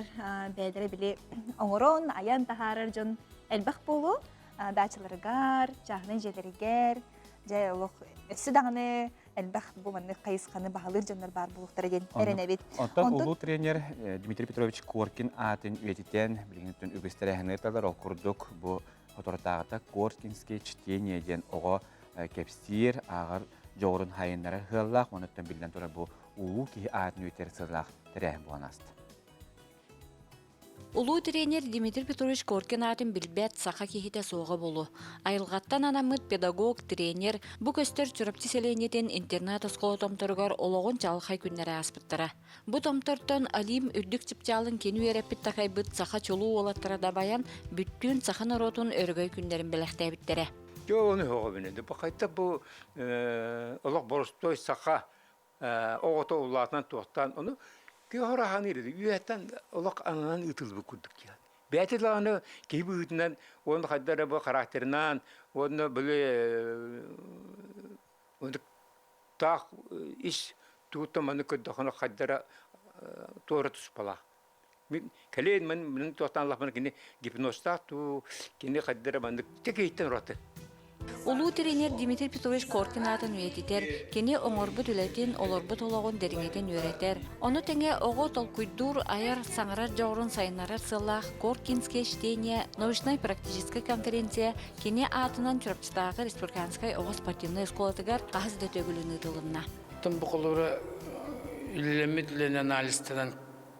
бәдері біле оңырон, аян тахарар жон әлбақ болу, дачыларыгар, жағны желерігер, жай олық өссө дағыны әлбақ бұманны қайысқаны бағалыр жонлар бар болуқтар ден әренәбет. Онтан улу тренер Дмитрий Петрович Коркин атын үетитен білгенеттен үгістері әңгіталар ол курдук бұ фотортағыта Коркинский чтение ден оға кепстир ағыр жоғырын хайынлары ғыллақ, оныттан білден тұра бұ улу ки атын үетер сыллақ тәрәйін болан асты. Улуу тренер Дмитрий Петрович Коркин атын билбет саха кихите соға болу. Айылғаттан анамыт педагог, тренер, бұ көстер чүрапчиселенетен интернат осколы томторгар олоғын чалықай күннері аспыттара. Бұ томтортон алим үрдік чіпчалын кені өреппіт тақайбыт саха чолу олаттара да баян бүттін саха наротын өргөй күннерін біләхті әбіттері. Оны хоға бенеді. Бұл қайта бұл олық борыстой саха оғыта ұлатынан туақтан оны Күйора ханырды, үйәттен олақ анынан ұтылбы күрдік ян. Бәтел аны кейбі үтінен, оны қайдары бұл характерінен, оны білі тақ іш туыттаманы көддіғаны қайдары туыры тұспала. Кәлейін мен туақтан лақманы кені гипностақ ту, кені қайдары мәнді тек ейттен ұраты. Улуу тренер Дмитрий Петрович Коркин атын үетитер, кені оңорбут үлетін олорбут олоғын деріңетен өретер. Оны тәңе оғы толкуйдур аяр саңырар жоғырын сайынарар сылақ Коркинское чтение, научной практической конференция, кені атынан чүрапчытағы республиканскай оғы спортивный школатыгар қағыз дөтөгіліні тылынна. Тым бұқылары үлелемет үлен анализтынан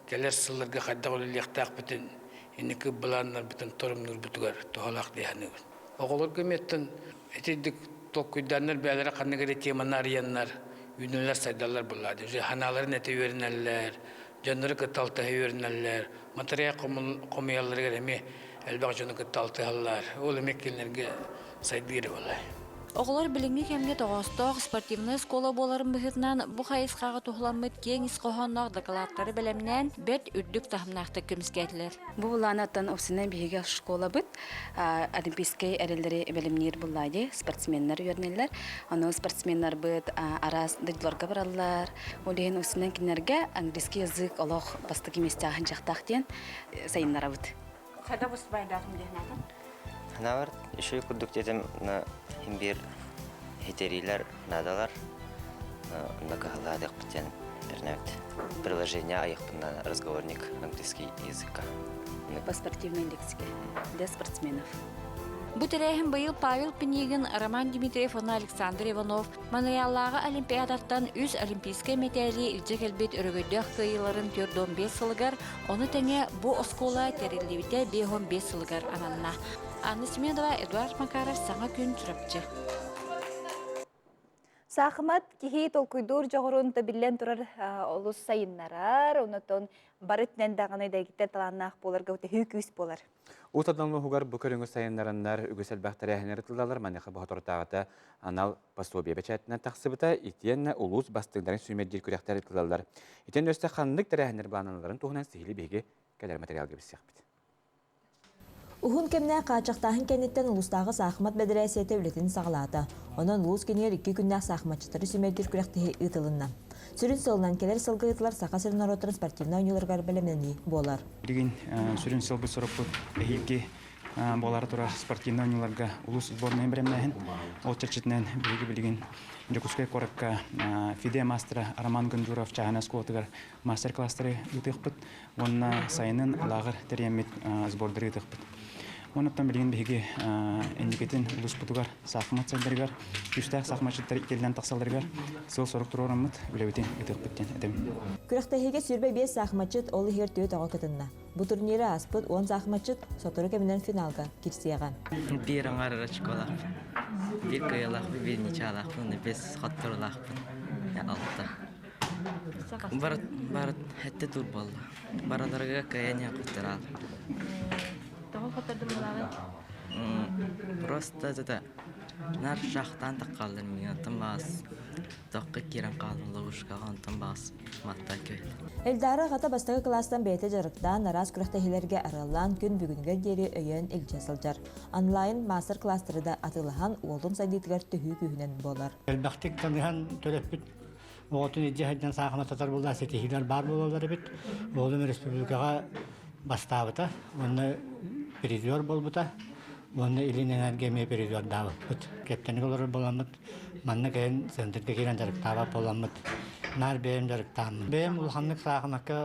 келер сылларға қайда үлелектақ бүтін, енекі бұланлар бүтін торымныр бүтігар тұғалақ дейханы бүт. Оғылыр көметтін әтедік толкуйданлар бәлері қанығыры теманар яннар, үйнелер сайдалар бұлады. Ханаларын әте өрінәлілер, жанлары күтталты өрінәлілер, материя қомиялары әме әлбақ жоны күтталты алар. Ол әмек келінерге сайдығыры болай. Оғылар біліңгі кәмге тоғыстық спортивный школа боларын бұхытынан бұ қайысқаға тұхыламыд кен исқоғанлақ докладтары бәлемнен бәт үрдік тахымнақты көміскәтілер. Бұл ұланаттан осынан бейге школа бұд, олимпийскай әрелері бәлемнер бұлайды, спортсменлер өрнелер. Оны спортсменлер бұд арас дәділерге баралар. Олеген осынан кенерге английский язык олық басты кеместе ағын жақтақтен сайынлара бұд. Қайда бұсты байындағым дейін атын? Ханавар, еще и курдук детям на имбир хитерилер надалар, на кахаладах птен эрневт. Приложение на разговорник английский языка. По спортивной лексике для спортсменов. Бұтырайын бұйыл Павел Пенегин, Роман Дмитриев, Александр Иванов, Монреаллағы олимпиадаттан үз олимпийскай металли үлчек әлбет өрігөйдіқ күйіларын 4-15 сылығар, оны тәне бұ оскола тәрелевіте 5-15 сылығар ананна. Анна Семедова, Эдуард Макаров, Саңа күн чүрапчы. Сақымат кихи толкуйдур жоғырын табилен тұрар олыс сайыннарар, онытон барытнен дағаны дәгіттер таланнақ болар, гауты хүкүйіс болар. Утаданлы хугар бүкіріңі сайынларындар үгісел бәқтері әхінері тылдалар, манеқы бұғытортағыта анал пособия бәчәтінен тақсыбыта, итен улус бастыңдарын сүймеддер күректері тылдалар. Итен өсті қанлық тәрі әхінер бағаныларын туғынан сихили бейге кәдер материал кебісек біт. Ухун кемне қачақтағын кенеттен ұлыстағы сақымат бәдірәсеті өлетін сағылады. Онын ұлыс кенер 2 күннәк сақыматчытары сүмелдер күректігі ұтылынна. Сүрін солынан келер сылғы ұтылар сақа сырын оротырын спортивна ойныларғар бәлемнені болар. Деген сүрін сылғы сұрапы әйілге болары тұра спортивна ойныларға ұлыс сборнайын бәлемнәйін. Ол чәрчетінен білген Жокускай коракка Фиде мастера Роман Гонжуров чағана скуатығар мастер-кластары ұтықпыт. Онына сайынын лағыр тәремет сбордары ұтықпыт. Оныптан білген бейге әндекетін ұлыс бұтығар сақымат сайдарығар, үстәқ сақыматшыттар икелден тақсалдарығар, сыл сорық тұру орамыт үләуетен ұтықпыттен әдім. Күректәхеге сүрбе 5 сақыматшыт олы хер түйет оға күтінна. Бұ турнирі аспыт 10 сақыматшыт сотыры кәмінен финалға кирсияған. Bir аңарыра чықалақ. Bir көйалақ, bir нечалақ, без қаттырылақ. Алты. Барат әтті тұр болды. Бараларға көйәне құттырал. Просто это нар жақтан таққалдыр мен тымбас. Тоққа керен қалын лұғышқаған тымбас матта көйді. Элдары ғата бастығы кластан бәйті жарықтан нарас күректәхелерге аралан күн бүгінгі дері өйен үлче сылжар. Онлайн мастер-кластыры да атылыған олым сайдетігер түхі күйінен болар. Әлбәқтік таныған төлеппіт Оғытын еджі хайдан сақыматтатар болда сетихилер бар болалар бит. Олым республикаға бастабыта, оны перизор болбыта, оны илин энергияме перизор давы бұт. Кептенік олар боламыд, манны кәйін сендірге керен жарықтаба боламыд. Нар бәйім жарықтамын. Бәйім ұлханлық сақымаққа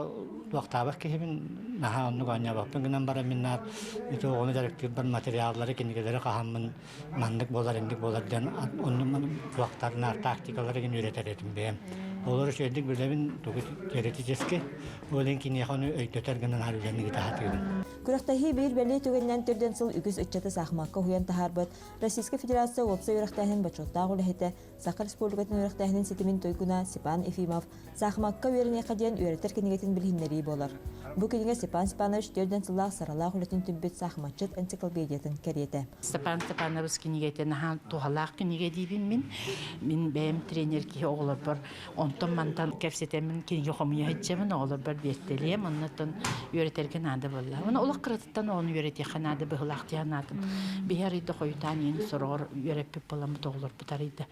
уақтабақ кешебін, наға онны қойня бақпын гынан бара миннар, ето оны жарықтыр бір материаллары кенігелері қағамын, мандық болар, ендік болар ден, оны уақтарына тактикалары кен үйретер етім бәйім. Олар шөйдік білдебін тұғыз теоретически, олен кенеқаны өйтөтер гынан арылжаны гитағатығын. Күрәқтәһи бир бәлі түгеннән түрден сыл үгіз үтчәті сақмаққа хуян тахарбыт, Российская Федерация олпса үйрақтәхін бачоттағы үләхеті, Сақыр Республикатын үйрақтәхінің сетімін тойкуна Сипан Ефимов, сақмаққа үйеріне қаден үйретер кенегетін білхіннері болар. Бұ кенеге Степан Степанович түрден сыллақ саралақ үләтін түмбет сақмақчыт энциклопедиятын кәреті. Степан Степанович кенегетін ахан туғалақ кенеге дейбін мен бәйім тренер ке оғылы бір, онтон мантан кәпсетемін кенеге қомия хетчемін оғылы бір бертелем, оннатын үйретерген ады болла. Оны олық қыратыттан оны үйретеқан ады бұғылақ тиян Бихер үйді қойытан ені сұрғыр үйреппіп боламы тоғылыр бұтар үйді.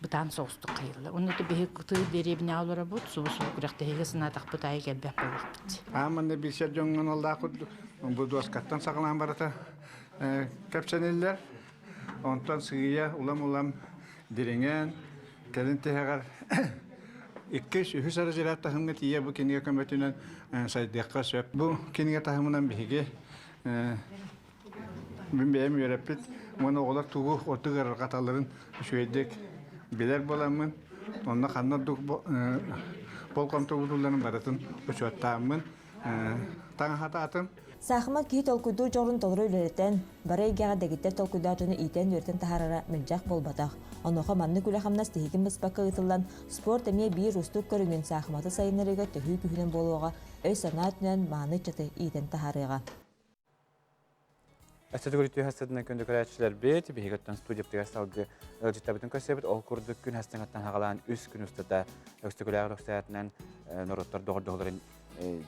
Бұтан соғысты қайылы. Оны да бейі күті деребіне алыра бұд, суы күректі хеге сынатақ бұтайы келбәк болық бұд. Амында бейсер жоңын алда құд, бұд уаскаттан сағылан барата кәпсәнелер. Онтан сығыя улам деренген, кәлін тегағар. Үхіс ары жират тахымға тие бұ кенеге көмөтінен сайдыққа сөп. Бұ кенеге тахымынан бейге мен бәйім үйрәппет. Оны оғылар туғы отығыр қаталарын шөйдік белер боламын. Онына қанна бол қомтығыларын баратын ұшуаттамын. Таңа хата атым. Сақымат кей толкуду жорын толыры үлереттен, бары егеға дәгеттер толкудар жыны итен өртен тахарара мүлжақ болбатақ. Оноға манны күлі қамнас тегін бұспаққа ұтылан спорт әме бейір ұстық көріңін сақыматы сайынарыға төхі күхінен болуға өй санатынан маны чыты итен тахарыға. Әсәді көрітті хастадына көнді көрәтшілер бет, бейгеттен студия птығасталғы әлжетті бүтін көсебет, ол күрдік күн хастыңаттан хағалан үс күн ұстыда өксті көләғыр өксәтінен нұрыттар доғыр-доғыларын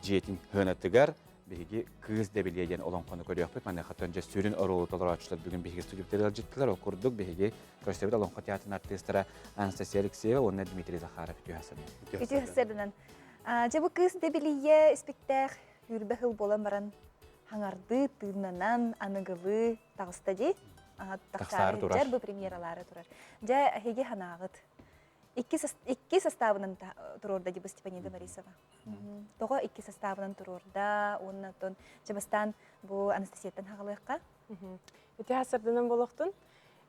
жиетін ғынаттығар, бейге кыз дәбелейден олон қоны көрі өкпет, мәне қаттан жа сүрін ұрылы толыр атшылар бүгін бейге студия птығасталғы әлжеттілер, ол күрдік бейге көсебет олон қотиятын артистара Анастасия Алексеева, онына Дмитрий Захаров үті хастадынан. Жабы кыз дәбелейе іспектәқ үрбәхіл болан баран хаңарды тыыннанан аныгылы тағыстади тақсары жар бұл премьералары тұрар. Жа хеге ханағыт. Икки составынан тұрорда дебі Степанида Борисова. Тоға икки составынан тұрорда, оннатон жабастан бұл Анастасияттан хағалыққа. Өте асырдынан болуқтын.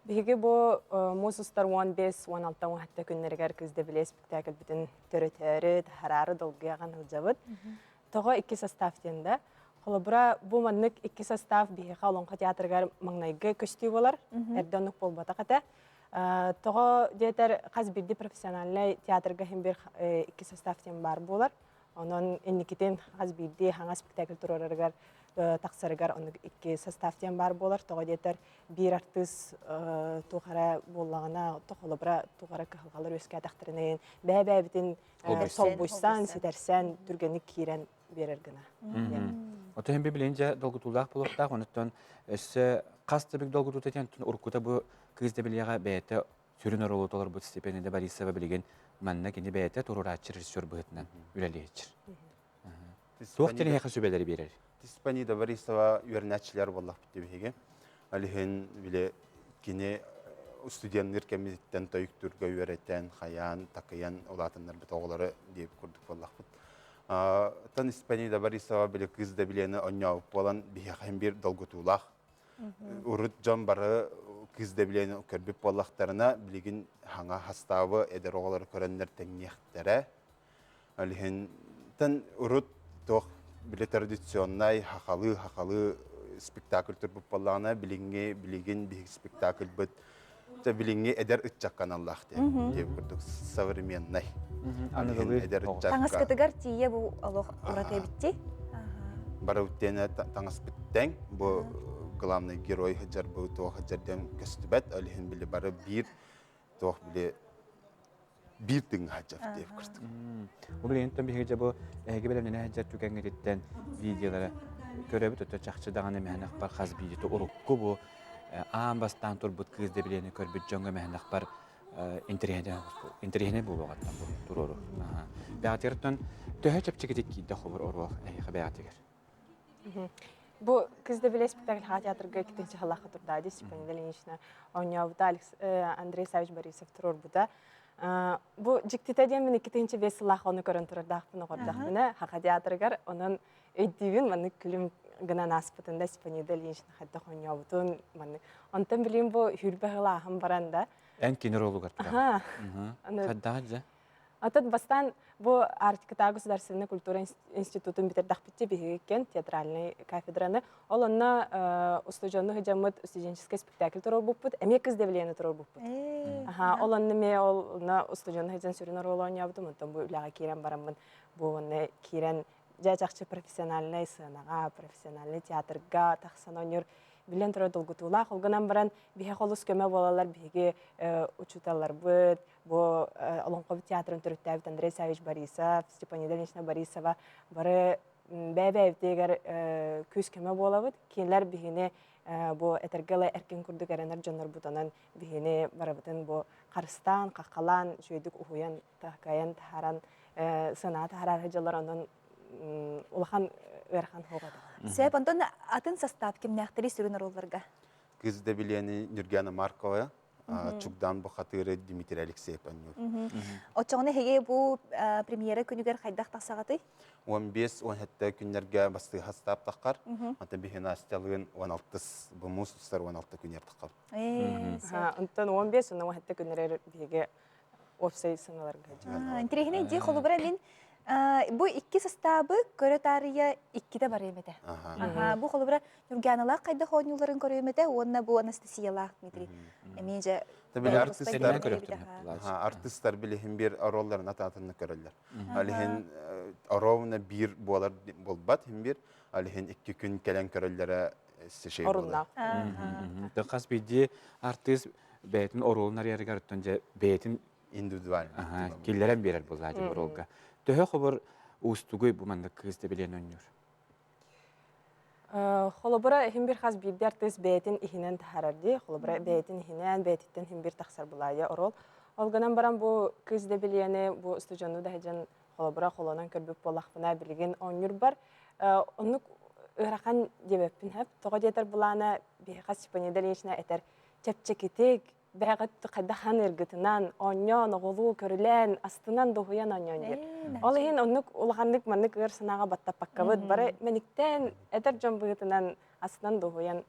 Беге бұл Мосустар 15-16 күннергер күзде біле спектакль бүтін түрі-түрі, харары долгияған ұлжабыд. Тоға икки составтенді. Холобра бу маннык икки состав бейха олонқа театргар маңнайгы көстүй болар, әрденік болбата қата. Тоғы детер қаз бірді профессионаллай театрга хембір икки составтен бар болар. Онын энникетен қаз бірді хаңа спектакль тұрараргар тақсарыгар оны икки составтен бар болар. Тоғы детер бір артыс туғара болағына, холобра туғара кығылғалар өске атақтырынайын. Бәй-бәй бітін сол бұйсан, сетерсен, түргенік кейрен берергіна. Ота hem bilince dolgutuldak buluktak, onuttan qasты big dolgutut eten urkuta bu kızda bilyaga beyte sürün orulu olur bu Stepanida Borisova bilgen manna kendi beyte tururatçı rejissör bıhıtından üleleyecir. Tuğteni heqa sübeleri berer. Stepanida Borisova yörnetçiler vallahi bitti bihege. Alihin bile kine studiyanlar kemizitten toyukturga öğreten, hayan, takayan olatınlar bit oğulları deyip kurduk vallahi bit. Tan Stepanida Borisova bile kızda bileni onyav olan hem bir dolgutulak. Urut can barı kızda bileni körbip bollaklarına bilgin hanga hastavı eder oğulları körenler teniyektere. Alihin tan urut toh bile tradisyonlay hakalı spektakl türbüp bollağına bilgin bir spektakl bit. Bilingi eder ıtçak kanallahti diye kurduk современный. Таңыз кытыгар тие bu Allah uratay bitti. Bara utene tаңыз bittен bu главный герой хаджар bu то хаджарден көстүбет алихин биле бары bir то биле bir тың хаджар дип курдук. Bu bilen tabii ki bu gibi ne hajar tükengeditten videoları görüp öte çaqçıdağın mehnak bar xaz bileti urukku bu ambastan turbut kızda bileni körbüt jonga mehnak bar интерьене булугаттан туруру. Бәгатыртан төһө чепчегидик кийде хобор орух бәгатыгер. Бу кызда биле спектакль ха театрга китенче халаха турда ди Степан Ильинична оньявда Андрей Савич Борисов турор буда. Бу жиктите демен китенче весилах оны көрөн турдах буны гордах ха театргар онун эддивин маны күлүм гына наспытында Степан Ильинична хадда оньявдун маны онтан билим бу хүрбәгла хам баранда. Эн кинорологар турар. Хадда. Атат бастан бу Арктика государственный культура институтын битердах битти биһиген театральный кафедраны. Ол онна устужонну хыжамыт студенческий спектакль турор буппут, эме кыз девлени турор буппут. Ол онна ме ол на устужонну хыжан сүрүн рол ойнабытым, онтон бу үлага кирен барамын. Бу онна кирен жачакчы профессиональный сынага, профессиональный театрга тахсан ойнур билен турор долгутула. Холганан баран биһе холус көмө болалар, биһиге учуталар быт. Бу Олонков театрын түрүттәбит Андрей Савич Борисов, Степан Ильинична Борисова бары бәбәвдегер күз көмө болабыт. Кинлер биһине бу этергеле эркен курдук эренер жоннор бутанан биһине барабытын бу Карыстан, Какалан, жүйдүк ухуян, тахкаян, тахаран, сына тахарар хыжалар ондан улахан верхан хогада. Себеп онтон атын состав кимнәхтери сүрүн ролларга. Кыз да билени Нургена Маркова, Чугдан Бухатыры Дмитрий Алексеев Аннюр. Очоңны хеге бу премьера күнүгөр хайдах тахсагаты? 15-17 күннәргә басты хастап таққар. Ата бихина стелгын 16 бумус устар 16 күннәр таққар. Онтан 15-17 күннәр биге офсайт сыналарга. Интерехне ди холубара мен бу икки составы көрөтария иккиде бар эмете. Бу холубара Нурганалар кайда хонюларын көрөмете, онна бу Анастасиялар Дмитрий. Эмеже артисттар билехин бир ролларын ататынны көрөллөр. Алихин оровна бир болар болбат, хим бир алихин 2 күн келен көрөллөрө сешей болду. Токас биди артист бетин оролнар ярыгар төнҗе бетин индивидуаль. Киллерен берер булады бу ролга. Төһө хобор устугуй бу манда кызды билен өннөр. Холобура хим бир хас бир артист бетин ихинен тахарарды. Холобура бетин ихинен бетиттен хим бир тахсар булайды орол. Олганан баран бу кызды билене бу студиону да хажан холобура холонан көрбүп болакпына билген оннур бар. Онук ыракан дебеппин хеп. Тога жетер булана бир хас Степан Ильинична этер чепчекитек бәгат кадахан эргитинан оньон оголу көрүлен астынан дохуян оньон дер. Ол хин онук улганнык маннык ыр сынага баттапаккабыт бары мениктен этер жомбыгытынан астынан дохуян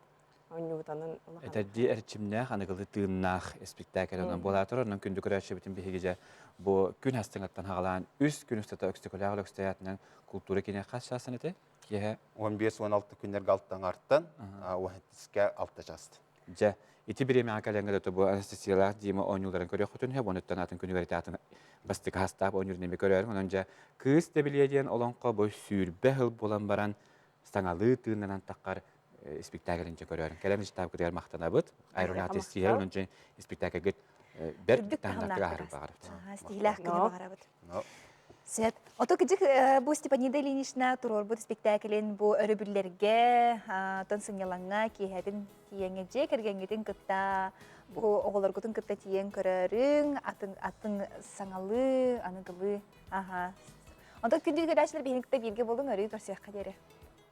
оньютанын улган. Этер ди эрчимне ханыгылы тыыннах спектакльнан болатыр, онун күндүк көрөшө битин бихиге бу күн хастыңаттан хагалан үс күн үстөтө өкстөкөлөгө өкстөятынан культура кине кашасын эте. 15-16 күннәргә алттан арттан, уһаттискә алтта жасты. Же ити биреме акалеңге да бу Анастасиялар диме онюларын көрө хотун хе бонуттан атын күнүгөрөтатын бастык хастап онюрнеме көрөр. Онунжа кыз дебиледен олонко бой сүрбе хыл болан баран стаңалы тыыннан таққар спектакльнче көрөр. Келемиш тап кырар мактанабыт. Айронаты сиер онунча спектакльге бер таңдакка арып багар. Стилах кыны багарабыт. Сет. Ото кыжык бу Степан Ильинична турор бу спектаклен бу өрөбүллерге, тансыңялаңга киһәдин тиеңеже кергенгедин кытта бу оголоргутун кытта тиең көрөрүң, атын саңалы, аныгылы. Ото күндүгө дәшләр бенекте бирге булдың өрү көрсөк кадере.